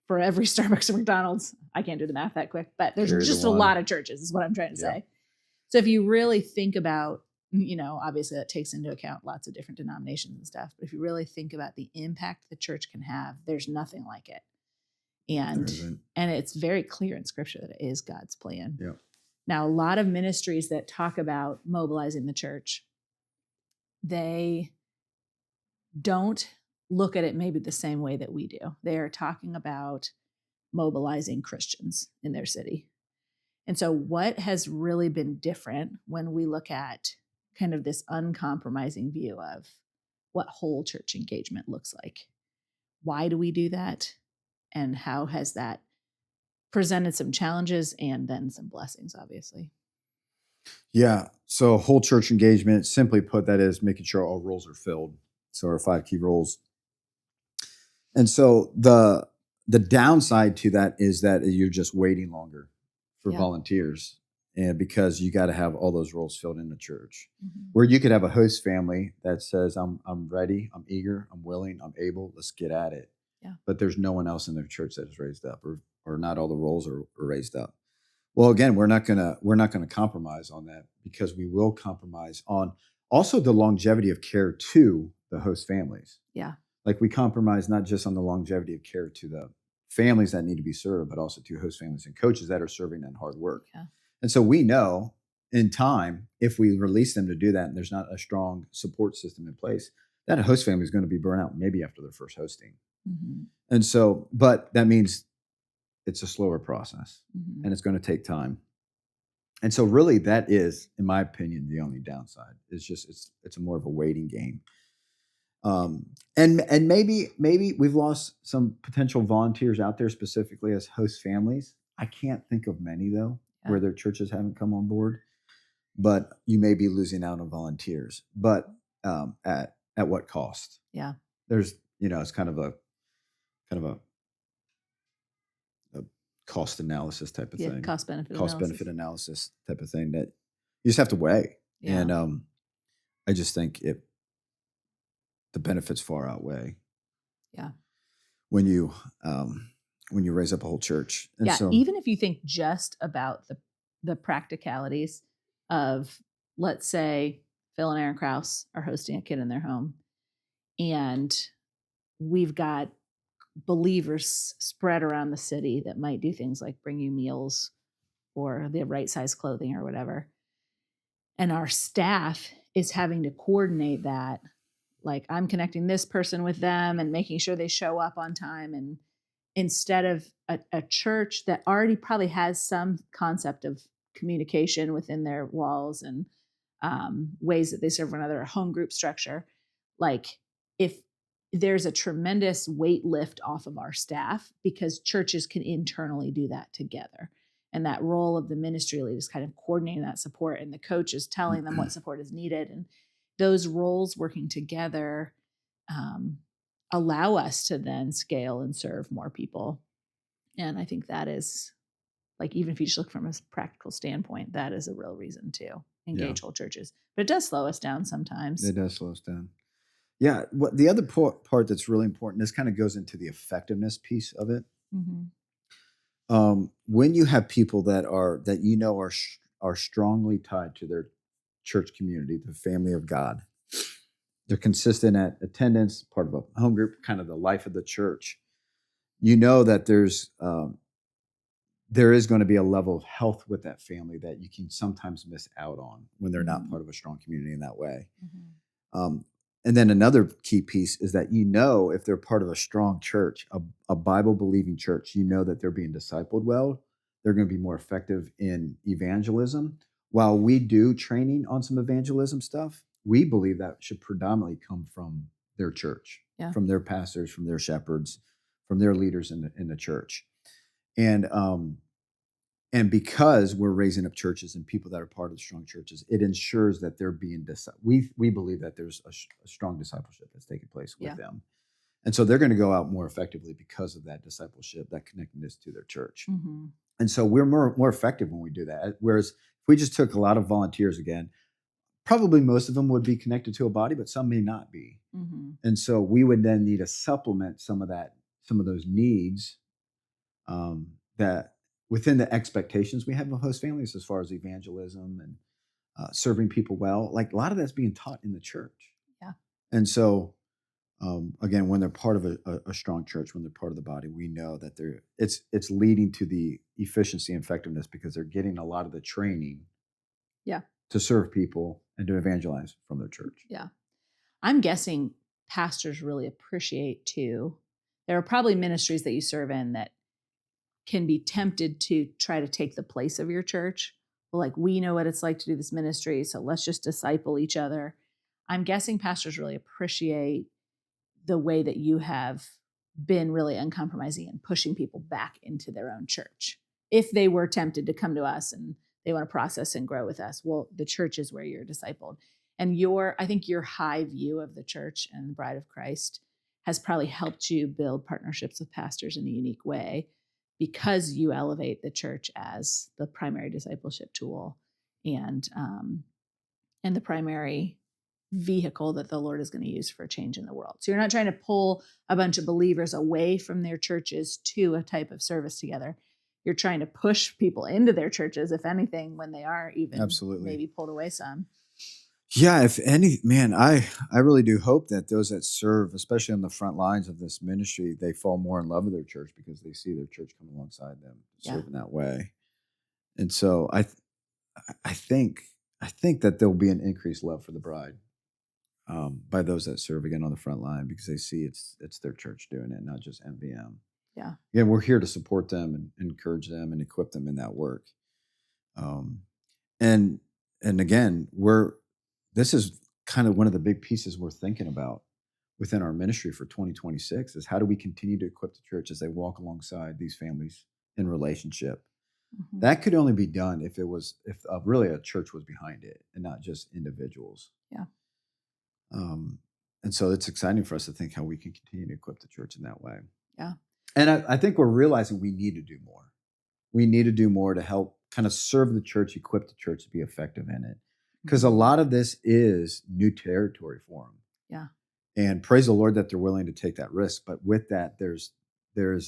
for every Starbucks and McDonald's, I can't do the math that quick, but there's just a lot of churches is what I'm trying to say. So if you really think about, obviously that takes into account lots of different denominations and stuff, but if you really think about the impact the church can have, there's nothing like it. And it's very clear in scripture that it is God's plan. Yeah. Now, a lot of ministries that talk about mobilizing the church, they don't look at it maybe the same way that we do. They are talking about mobilizing Christians in their city. And so what has really been different when we look at kind of this uncompromising view of what whole church engagement looks like? Why do we do that? And how has that presented some challenges and then some blessings, obviously? Yeah. So whole church engagement, simply put, that is making sure all roles are filled. So our 5 key roles. And so the downside to that is that you're just waiting longer for volunteers, and because you got to have all those roles filled in the church. Where you could have a host family that says, I'm ready, I'm eager, I'm willing, I'm able, let's get at it. Yeah. But there's no one else in their church that is raised up, or not all the roles are raised up. Well, again, we're not gonna compromise on that, because we will compromise on also the longevity of care to the host families. Yeah. Like, we compromise not just on the longevity of care to the families that need to be served, but also to host families and coaches that are serving in hard work. Yeah. And so we know in time, if we release them to do that and there's not a strong support system in place, that host family is going to be burnt out maybe after their first hosting. Mm-hmm. And so, but that means it's a slower process Mm-hmm. and it's going to take time. And so really that is, in my opinion, the only downside. It's just it's a more of a waiting game. And maybe we've lost some potential volunteers out there specifically as host families. I can't think of many though, where their churches haven't come on board. But you may be losing out on volunteers. But at what cost? Yeah. There's, it's kind of a cost analysis type of thing. Cost benefit analysis type of thing that you just have to weigh. Yeah. And I just think the benefits far outweigh. Yeah. When you raise up a whole church. And yeah. So, even if you think just about the practicalities of, let's say Phil and Erin Krause are hosting a kid in their home, and we've got believers spread around the city that might do things like bring you meals or the right size clothing or whatever. And our staff is having to coordinate that. Like, I'm connecting this person with them and making sure they show up on time. And instead of a church that already probably has some concept of communication within their walls and ways that they serve one another, a home group structure, like, if there's a tremendous weight lift off of our staff, because churches can internally do that together. And that role of the ministry lead is kind of coordinating that support, and the coach is telling them what support is needed. And those roles working together allow us to then scale and serve more people. And I think that is, like, even if you just look from a practical standpoint, that is a real reason to engage whole churches. But it does slow us down sometimes. It does slow us down. Yeah. What the other part that's really important, this kind of goes into the effectiveness piece of it. Mm-hmm. When you have people that are strongly tied to their church community, the family of God, they're consistent at attendance, part of a home group, kind of the life of the church. You know that there is going to be a level of health with that family that you can sometimes miss out on when they're not part of a strong community in that way. Mm-hmm. And then another key piece is that, if they're part of a strong church, a Bible-believing church, that they're being discipled well, they're going to be more effective in evangelism. While we do training on some evangelism stuff, we believe that should predominantly come from their church, from their pastors, from their shepherds, from their leaders in the church. And because we're raising up churches and people that are part of strong churches, it ensures that they're being we believe that there's a strong discipleship that's taking place with them. And so they're going to go out more effectively because of that discipleship, that connectedness to their church. Mm-hmm. And so we're more effective when we do that. Whereas if we just took a lot of volunteers again, probably most of them would be connected to a body, but some may not be. Mm-hmm. And so we would then need to supplement some of those needs that within the expectations we have of host families as far as evangelism and serving people well. Like, a lot of that's being taught in the church. Yeah. And so, again, when they're part of a strong church, when they're part of the body, we know that it's leading to the efficiency and effectiveness because they're getting a lot of the training to serve people and to evangelize from their church. Yeah. I'm guessing pastors really appreciate too. There are probably ministries that you serve in that can be tempted to try to take the place of your church. Like, we know what it's like to do this ministry, so let's just disciple each other. I'm guessing pastors really appreciate the way that you have been really uncompromising and pushing people back into their own church. If they were tempted to come to us and they want to process and grow with us, well, the church is where you're discipled. And I think your high view of the church and the bride of Christ has probably helped you build partnerships with pastors in a unique way, because you elevate the church as the primary discipleship tool and the primary vehicle that the Lord is going to use for change in the world. So you're not trying to pull a bunch of believers away from their churches to a type of service together. You're trying to push people into their churches, if anything, when they are even maybe pulled away some. Yeah, if any, man, I really do hope that those that serve, especially on the front lines of this ministry, they fall more in love with their church because they see their church come alongside them, serve in that way. And so I think that there'll be an increased love for the bride by those that serve again on the front line, because they see it's their church doing it, not just MVM. Yeah. Again, we're here to support them and encourage them and equip them in that work. Um, and again, this is kind of one of the big pieces we're thinking about within our ministry for 2026 is how do we continue to equip the church as they walk alongside these families in relationship. Mm-hmm. That could only be done if really a church was behind it and not just individuals. Yeah. And so it's exciting for us to think how we can continue to equip the church in that way. Yeah. And I think we're realizing we need to do more. We need to do more to help kind of serve the church, equip the church to be effective in it. Because a lot of this is new territory for them. Yeah. And praise the Lord that they're willing to take that risk. But with that, there's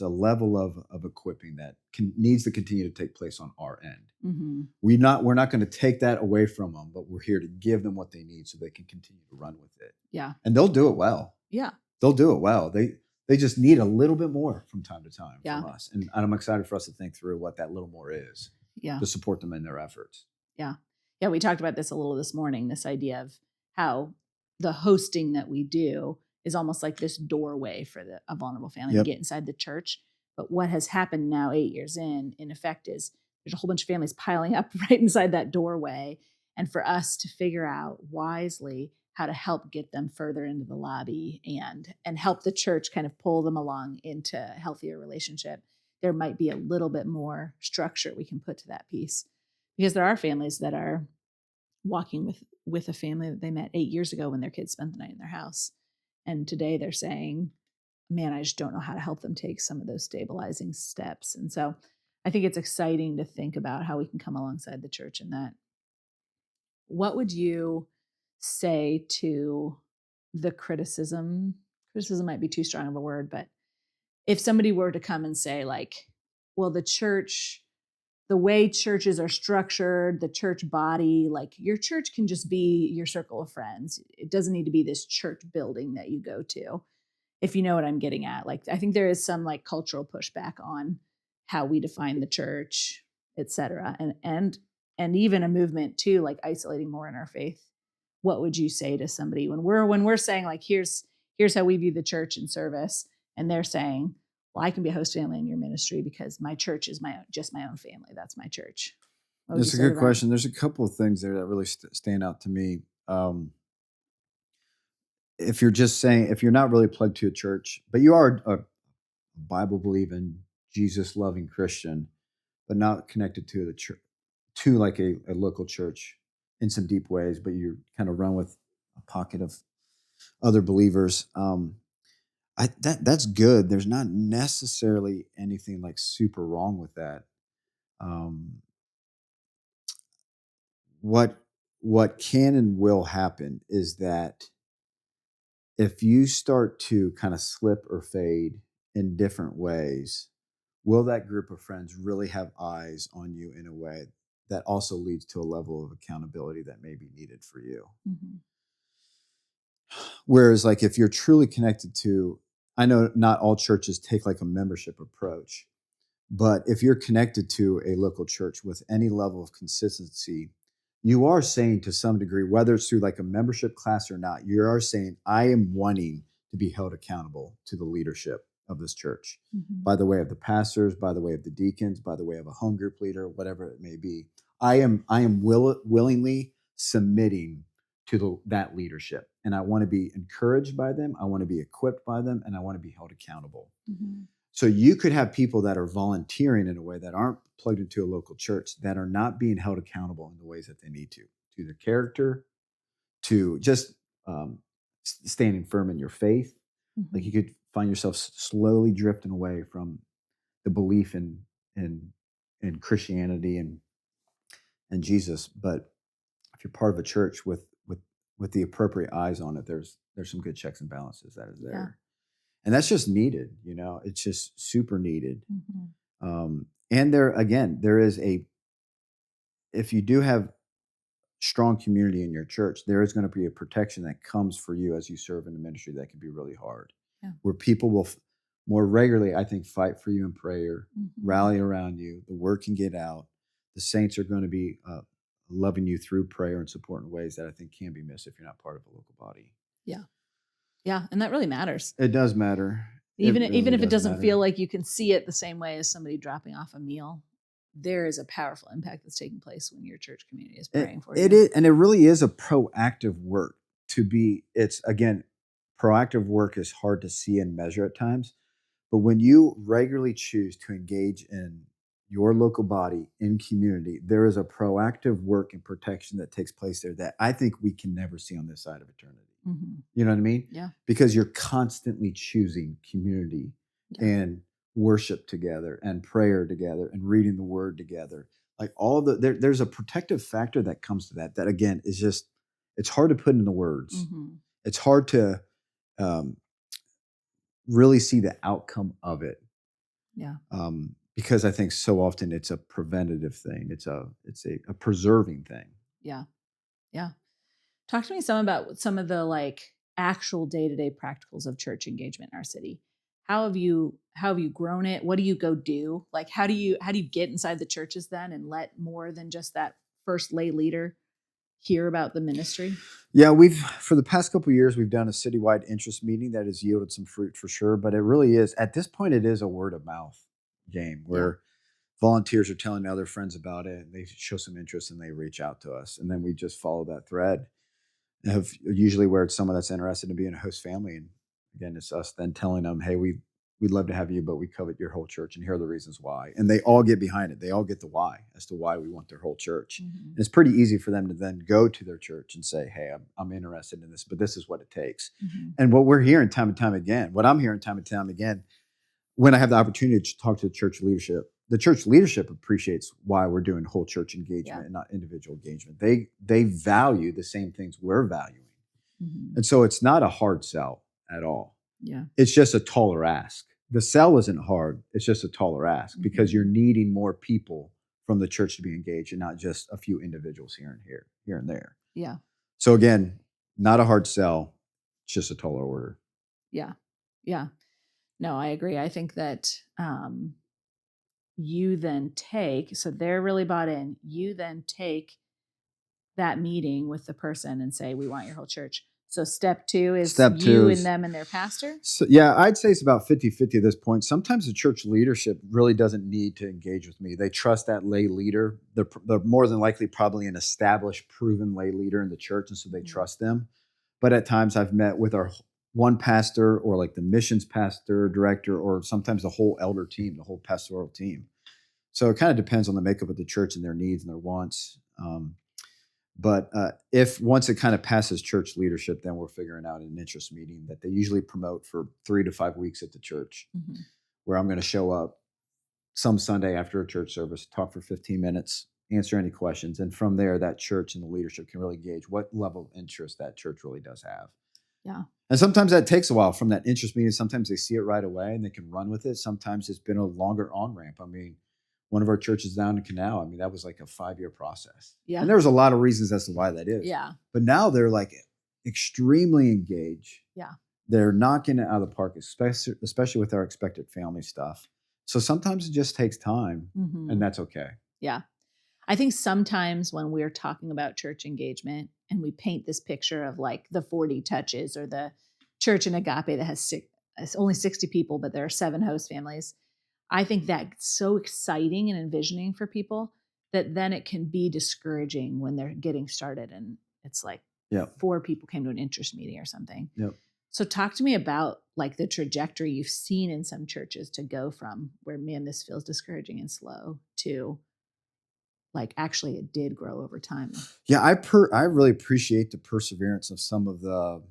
a level of equipping that needs to continue to take place on our end. Mm-hmm. We're not going to take that away from them, but we're here to give them what they need so they can continue to run with it. Yeah. And they'll do it well. Yeah. They'll do it well. They just need a little bit more from time to time from us. And I'm excited for us to think through what that little more is to support them in their efforts. Yeah. Yeah. We talked about this a little this morning, this idea of how the hosting that we do is almost like this doorway for a vulnerable family to get inside the church. But what has happened now 8 years in effect, is there's a whole bunch of families piling up right inside that doorway. And for us to figure out wisely how to help get them further into the lobby and help the church kind of pull them along into a healthier relationship, there might be a little bit more structure we can put to that piece. Because there are families that are walking with a family that they met 8 years ago when their kids spent the night in their house. And today they're saying, man, I just don't know how to help them take some of those stabilizing steps. And so I think it's exciting to think about how we can come alongside the church in that. What would you say to the criticism? Criticism might be too strong of a word, but if somebody were to come and say, like, well, the church, the way churches are structured, the church body, like your church can just be your circle of friends. It doesn't need to be this church building that you go to. If you know what I'm getting at, like, I think there is some like cultural pushback on how we define the church, et cetera. And even a movement too, like isolating more in our faith. What would you say to somebody when we're saying like, here's how we view the church and service, and they're saying, well, I can be a host family in your ministry because my church is just my own family. That's my church. That's a good question. There's a couple of things there that really stand out to me. If you're not really plugged to a church, but you are a Bible believing, Jesus loving Christian, but not connected to the church, to like a local church in some deep ways, but you kind of run with a pocket of other believers. That's good. There's not necessarily anything like super wrong with that. What can and will happen is that if you start to kind of slip or fade in different ways, will that group of friends really have eyes on you in a way that also leads to a level of accountability that may be needed for you? Mm-hmm. Whereas like if you're truly connected to, I know not all churches take like a membership approach, but if you're connected to a local church with any level of consistency, you are saying to some degree, whether it's through like a membership class or not, you are saying, I am wanting to be held accountable to the leadership of this church by the way of the pastors, by the way of the deacons, by the way of a home group leader, whatever it may be. I am willingly submitting to that leadership. And I want to be encouraged by them. I want to be equipped by them, and I want to be held accountable. So you could have people that are volunteering in a way that aren't plugged into a local church, that are not being held accountable in the ways that they need to their character, to just standing firm in your faith. Like you could find yourself slowly drifting away from the belief in Christianity and Jesus. But if you're part of a church with the appropriate eyes on it, there's some good checks and balances that is there. Yeah. And that's just needed, it's just super needed. And there is if you do have strong community in your church, there is going to be a protection that comes for you as you serve in the ministry that can be really hard. Yeah. Where people will more regularly, I think, fight for you in prayer, rally around you, the word can get out. The saints are going to be loving you through prayer and support in ways that I think can be missed if you're not part of a local body. Yeah. And that really matters. It does matter. Even really if it does doesn't matter. feel like you can see it the same way as somebody dropping off a meal, there is a powerful impact that's taking place when your church community is praying for you. It is, and it really is a proactive work to be. It's again, proactive work is hard to see and measure at times, but when you regularly choose to engage in your local body in community, there is a proactive work and protection that takes place there that I think we can never see on this side of eternity. Mm-hmm. You know what I mean? Yeah. Because you're constantly choosing community and worship together and prayer together and reading the word together. Like there's a protective factor that comes to that again is just, it's hard to put into words. Mm-hmm. It's hard to really see the outcome of it. Yeah. Because I think so often it's a preventative thing. It's a preserving thing. Yeah. Yeah. Talk to me about some of the like actual day-to-day practicals of church engagement in our city. How have you grown it? What do you go do? Like how do you get inside the churches then and let more than just that first lay leader hear about the ministry? Yeah, for the past couple of years, we've done a citywide interest meeting that has yielded some fruit for sure. But it really is, at this point, it is a word of mouth game where volunteers are telling other friends about it. And they show some interest and they reach out to us. And then we just follow that thread. Usually where it's someone that's interested in being a host family. And again, it's us then telling them, hey, we'd love to have you, but we covet your whole church and here are the reasons why. And they all get behind it. They all get the why as to why we want their whole church. Mm-hmm. And it's pretty easy for them to then go to their church and say, hey, I'm interested in this, but this is what it takes. Mm-hmm. And what we're hearing time and time again, what I'm hearing time and time again, when I have the opportunity to talk to the church leadership appreciates why we're doing whole church engagement and not individual engagement. They value the same things we're valuing. Mm-hmm. And so it's not a hard sell at all. Yeah. It's just a taller ask. The sell isn't hard. It's just a taller ask because you're needing more people from the church to be engaged and not just a few individuals here and there. Yeah. So again, not a hard sell, just a taller order. Yeah. Yeah. No, I agree. I think that you then so they're really bought in. You then take that meeting with the person and say, we want your whole church. So step two is you and them and their pastor? So, yeah, I'd say it's about 50-50 at this point. Sometimes the church leadership really doesn't need to engage with me. They trust that lay leader. They're more than likely probably an established, proven lay leader in the church, and so they trust them. But at times I've met with our one pastor or like the missions pastor, director, or sometimes the whole elder team, the whole pastoral team. So it kind of depends on the makeup of the church and their needs and their wants. But if once it kind of passes church leadership, then we're figuring out an interest meeting that they usually promote for 3 to 5 weeks at the church, where I'm going to show up some Sunday after a church service, talk for 15 minutes, answer any questions. And from there, that church and the leadership can really gauge what level of interest that church really does have. Yeah. And sometimes that takes a while from that interest meeting. Sometimes they see it right away and they can run with it. Sometimes it's been a longer on-ramp. I mean, one of our churches down in Canal, I mean, that was like a 5-year process. Yeah. And there was a lot of reasons as to why that is. Yeah. But now they're like extremely engaged. Yeah. They're knocking it out of the park, especially with our expected family stuff. So sometimes it just takes time, and that's okay. Yeah. I think sometimes when we're talking about church engagement and we paint this picture of like the 40 touches or the church in Agape that has only 60 people, but there are 7 host families, I think that's so exciting and envisioning for people that then it can be discouraging when they're getting started and it's like 4 people came to an interest meeting or something. Yep. So talk to me about like the trajectory you've seen in some churches to go from where, man, this feels discouraging and slow to like actually it did grow over time. Yeah, I really appreciate the perseverance of some of the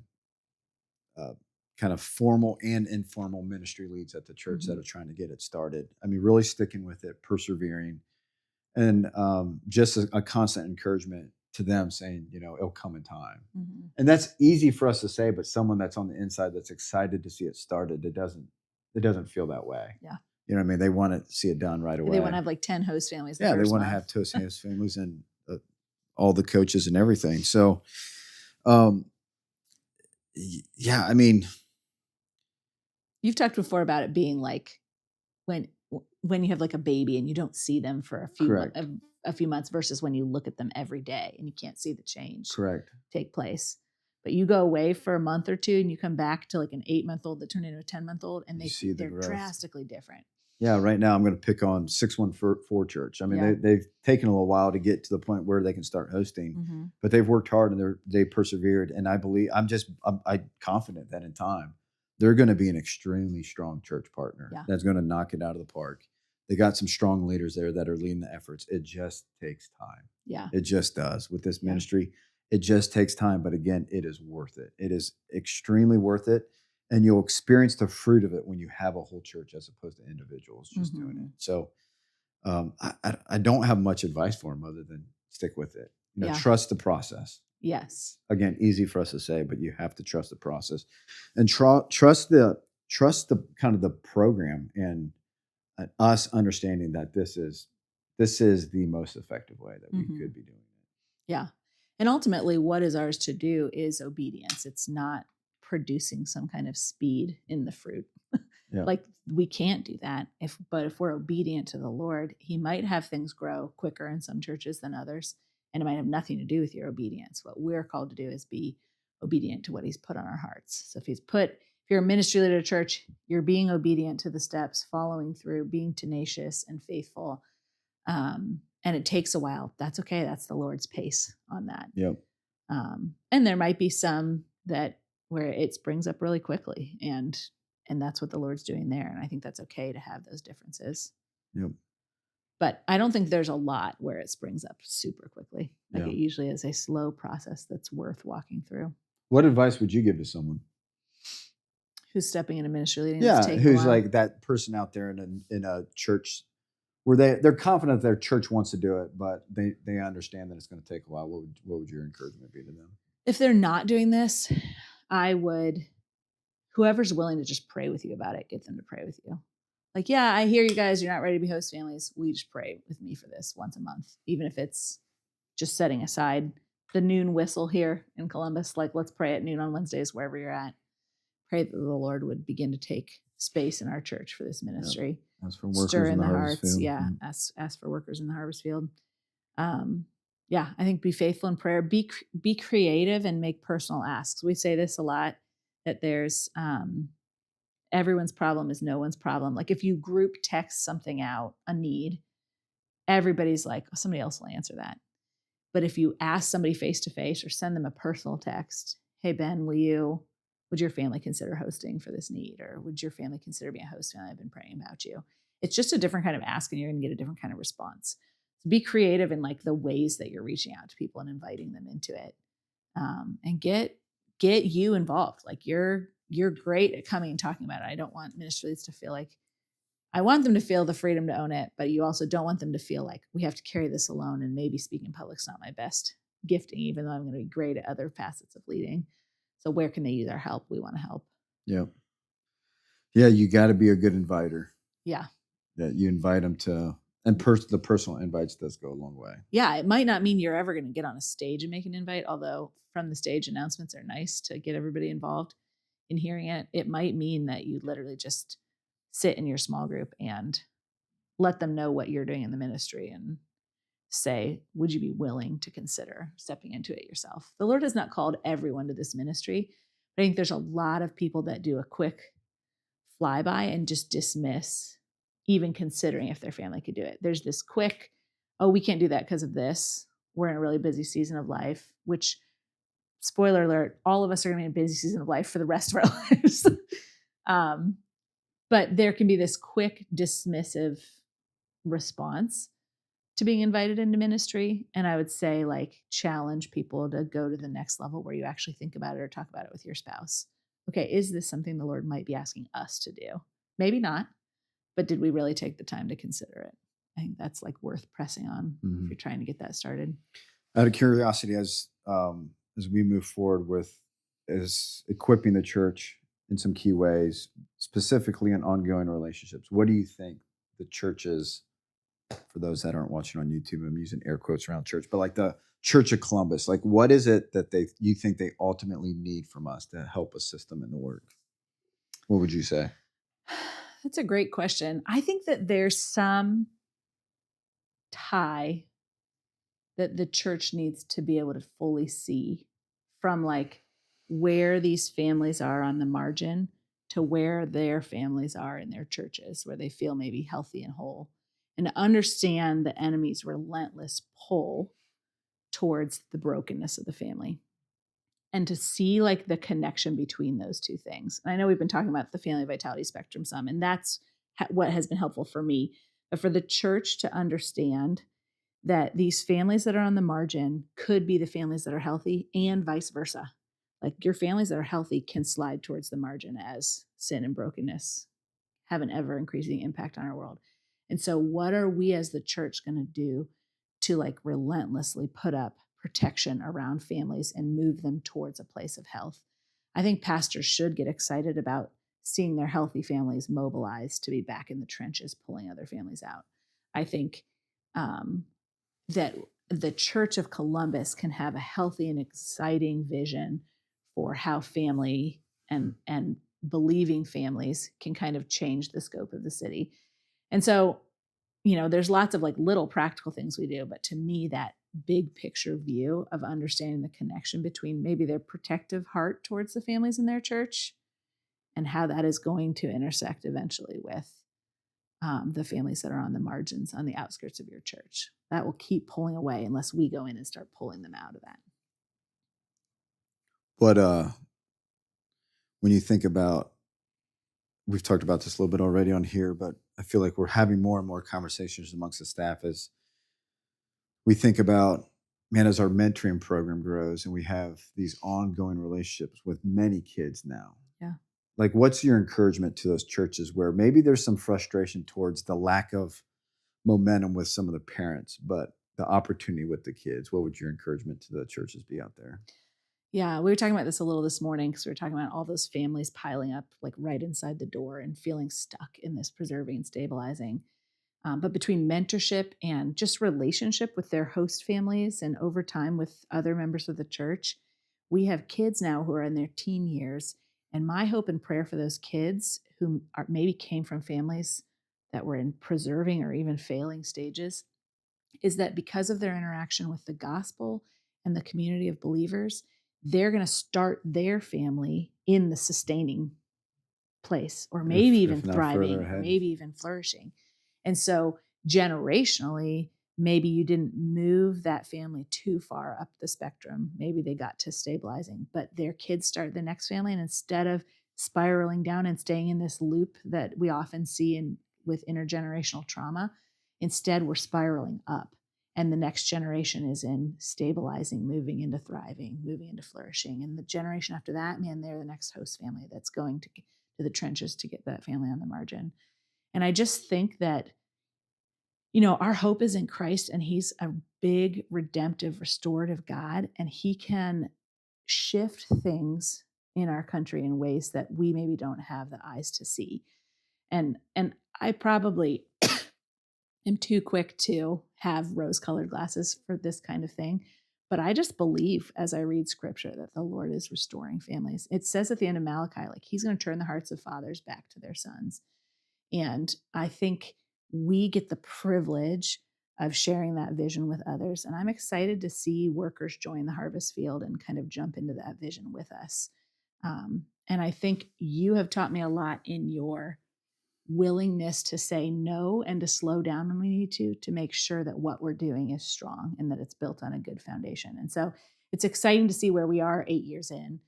kind of formal and informal ministry leads at the church that are trying to get it started. I mean, really sticking with it, persevering, and just a constant encouragement to them saying, it'll come in time. And that's easy for us to say, but someone that's on the inside that's excited to see it started, it doesn't feel that way. Yeah. You know what I mean? They want to see it done right away. They want to have like 10 host families. Yeah, they want to have host families and all the coaches and everything. So, yeah, I mean, you've talked before about it being like when you have like a baby and you don't see them for a few months versus when you look at them every day and you can't see the change correct take place. But you go away for a month or two and you come back to like an 8-month-old that turned into a 10-month-old, and You see the they're growth. drastically different. Yeah, right now I'm going to pick on 614 Church. I mean, Yeah. they've taken a little while to get to the point where they can start hosting, Mm-hmm. but they've worked hard and they persevered. And I believe I'm confident that in time they're going to be an extremely strong church partner that's going to knock it out of the park. They got some strong leaders there that are leading the efforts. It just takes time. Yeah, it just does with this ministry. It just takes time, but again, it is worth it. It is extremely worth it. And you'll experience the fruit of it when you have a whole church as opposed to individuals just doing it. So I don't have much advice for them other than stick with it. Trust the process. Yes. Again, easy for us to say, but you have to trust the process and trust the kind of the program and us understanding that this is the most effective way that we could be doing it. Yeah. And ultimately, what is ours to do is obedience. It's not producing some kind of speed in the fruit. Like, we can't do that. But if we're obedient to the Lord, he might have things grow quicker in some churches than others. And it might have nothing to do with your obedience. What we're called to do is be obedient to what he's put on our hearts. So if you're a ministry leader at church, you're being obedient to the steps, following through, being tenacious and faithful. And it takes a while. That's okay. That's the Lord's pace on that. Yep. And there might be some where it springs up really quickly, and that's what the Lord's doing there. And I think that's okay to have those differences. Yep. But I don't think there's a lot where it springs up super quickly. Like, it usually is a slow process that's worth walking through. What advice would you give to someone who's stepping into ministry leading? Who's like that person out there in a church where they're confident their church wants to do it, but they understand that it's going to take a while? What would your encouragement be to them? If they're not doing this, whoever's willing to just pray with you about it, get them to pray with you. Like, yeah, I hear you guys, you're not ready to be host families. We just pray with me for this once a month, even if it's just setting aside the noon whistle here in Columbus. Like, let's pray at noon on Wednesdays, wherever you're at. Pray that the Lord would begin to take space in our church for this ministry. Yep. Ask for workers Stir in the harvest hearts. field. Yeah. Ask for workers in the harvest field. I think be faithful in prayer, be creative, and make personal asks. We say this a lot, that there's everyone's problem is no one's problem. Like, if you group text something out, a need, everybody's like, oh, somebody else will answer that. But if you ask somebody face to face or send them a personal text, hey, Ben, would your family consider hosting for this need? Or would your family consider being a host family? I've been praying about you. It's just a different kind of ask, and you're going to get a different kind of response. So be creative in like the ways that you're reaching out to people and inviting them into it, and get you involved. Like, you're great at coming and talking about it. I don't want ministry leaders to feel like, I want them to feel the freedom to own it, but you also don't want them to feel like we have to carry this alone, and maybe speaking in public's not my best gifting, even though I'm going to be great at other facets of leading. So where can they use our help? We want to help. Yep. Yeah, you got to be a good inviter. Yeah. That you invite them to, and the personal invites does go a long way. Yeah, it might not mean you're ever going to get on a stage and make an invite, although from the stage announcements are nice to get everybody involved in hearing it. It might mean that you literally just sit in your small group and let them know what you're doing in the ministry and say, would you be willing to consider stepping into it yourself? The Lord has not called everyone to this ministry, but I think there's a lot of people that do a quick flyby and just dismiss even considering if their family could do it. There's this quick, oh, we can't do that because of this. We're in a really busy season of life, which, spoiler alert, all of us are going to be in a busy season of life for the rest of our lives. But there can be this quick dismissive response to being invited into ministry. And I would say, like, challenge people to go to the next level where you actually think about it or talk about it with your spouse. Okay, is this something the Lord might be asking us to do? Maybe not, but did we really take the time to consider it? I think that's like worth pressing on if you're trying to get that started. Out of curiosity, as we move forward with equipping the church in some key ways, specifically in ongoing relationships, what do you think the churches, for those that aren't watching on YouTube, I'm using air quotes around church, but like the Church of Columbus, like what is it that you think they ultimately need from us to help assist them in the work? What would you say? That's a great question. I think that there's some tie that the church needs to be able to fully see from like where these families are on the margin to where their families are in their churches, where they feel maybe healthy and whole, and to understand the enemy's relentless pull towards the brokenness of the family, and to see like the connection between those two things. And I know we've been talking about the family vitality spectrum some, and that's what has been helpful for me. But for the church to understand that these families that are on the margin could be the families that are healthy, and vice versa. Like your families that are healthy can slide towards the margin as sin and brokenness have an ever increasing impact on our world. And so, what are we as the church going to do to like relentlessly put up protection around families and move them towards a place of health? I think pastors should get excited about seeing their healthy families mobilized to be back in the trenches, pulling other families out. I think that the Church of Columbus can have a healthy and exciting vision for how family and believing families can kind of change the scope of the city. And so, there's lots of like little practical things we do, but to me, that big picture view of understanding the connection between maybe their protective heart towards the families in their church and how that is going to intersect eventually with the families that are on the margins, on the outskirts of your church. That will keep pulling away unless we go in and start pulling them out of that. But when you think about, we've talked about this a little bit already on here, but I feel like we're having more and more conversations amongst the staff as we think about, man, as our mentoring program grows and we have these ongoing relationships with many kids now. Yeah. Like, what's your encouragement to those churches where maybe there's some frustration towards the lack of momentum with some of the parents, but the opportunity with the kids? What would your encouragement to the churches be out there? Yeah, we were talking about this a little this morning because we were talking about all those families piling up like right inside the door and feeling stuck in this preserving and stabilizing. But between mentorship and just relationship with their host families and over time with other members of the church, we have kids now who are in their teen years. And my hope and prayer for those kids who maybe came from families that were in preserving or even failing stages is that because of their interaction with the gospel and the community of believers, they're going to start their family in the sustaining place, or maybe even thriving, or maybe even flourishing. And so generationally, maybe you didn't move that family too far up the spectrum. Maybe they got to stabilizing, but their kids start the next family. And instead of spiraling down and staying in this loop that we often see with intergenerational trauma, instead we're spiraling up. And the next generation is in stabilizing, moving into thriving, moving into flourishing. And the generation after that, man, they're the next host family that's going to the trenches to get that family on the margin. And I just think that, our hope is in Christ, and he's a big, redemptive, restorative God, and he can shift things in our country in ways that we maybe don't have the eyes to see. And I probably am too quick to have rose-colored glasses for this kind of thing. But I just believe as I read scripture that the Lord is restoring families. It says at the end of Malachi, like he's going to turn the hearts of fathers back to their sons. And I think we get the privilege of sharing that vision with others. And I'm excited to see workers join the harvest field and kind of jump into that vision with us. And I think you have taught me a lot in your willingness to say no and to slow down when we need to make sure that what we're doing is strong and that it's built on a good foundation. And so it's exciting to see where we are 8 years in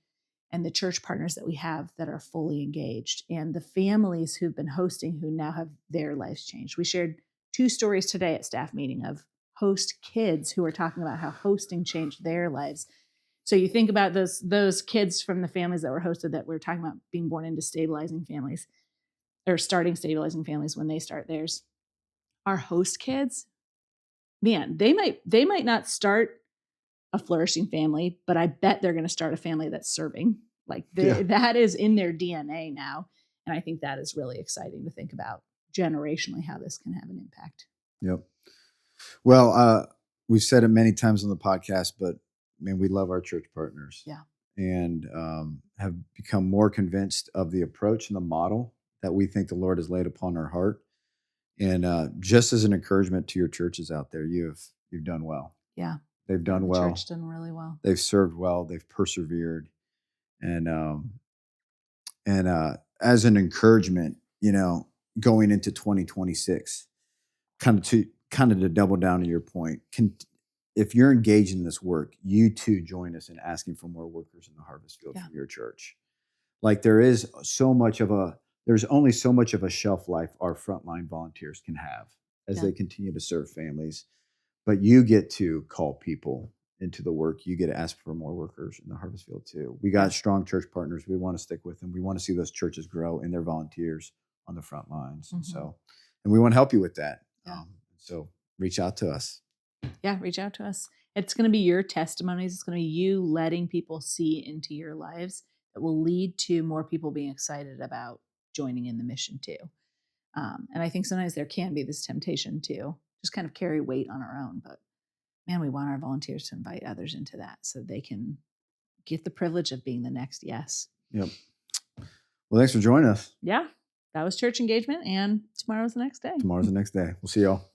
and the church partners that we have that are fully engaged and the families who've been hosting who now have their lives changed. We shared 2 stories today at staff meeting of host kids who are talking about how hosting changed their lives. So you think about those kids from the families that were hosted that we're talking about being born into stabilizing families or starting stabilizing families when they start theirs. Our host kids, man, they might not start a flourishing family, but I bet they're going to start a family that's serving. Like that is in their DNA now. And I think that is really exciting to think about generationally how this can have an impact. Yep. Well, we've said it many times on the podcast, but man, we love our church partners. Yeah. And have become more convinced of the approach and the model that we think the Lord has laid upon our heart. And just as an encouragement to your churches out there, you've done well. Yeah. They've done well. Church done really well. They've served well. They've persevered. And as an encouragement, going into 2026, kind of to double down on your point, if you're engaged in this work, you too join us in asking for more workers in the harvest field from your church. Like there's only so much of a shelf life our frontline volunteers can have as they continue to serve families. But you get to call people into the work. You get to ask for more workers in the harvest field too. We got strong church partners. We want to stick with them. We want to see those churches grow and their volunteers on the front lines. And we want to help you with that. So reach out to us. Yeah, reach out to us. It's going to be your testimonies. It's going to be you letting people see into your lives that will lead to more people being excited about joining in the mission too. And I think sometimes there can be this temptation to just kind of carry weight on our own. But man, we want our volunteers to invite others into that so they can get the privilege of being the next yes. Yep. Well, thanks for joining us. Yeah, that was church engagement, and tomorrow's the next day. Tomorrow's the next day. We'll see y'all.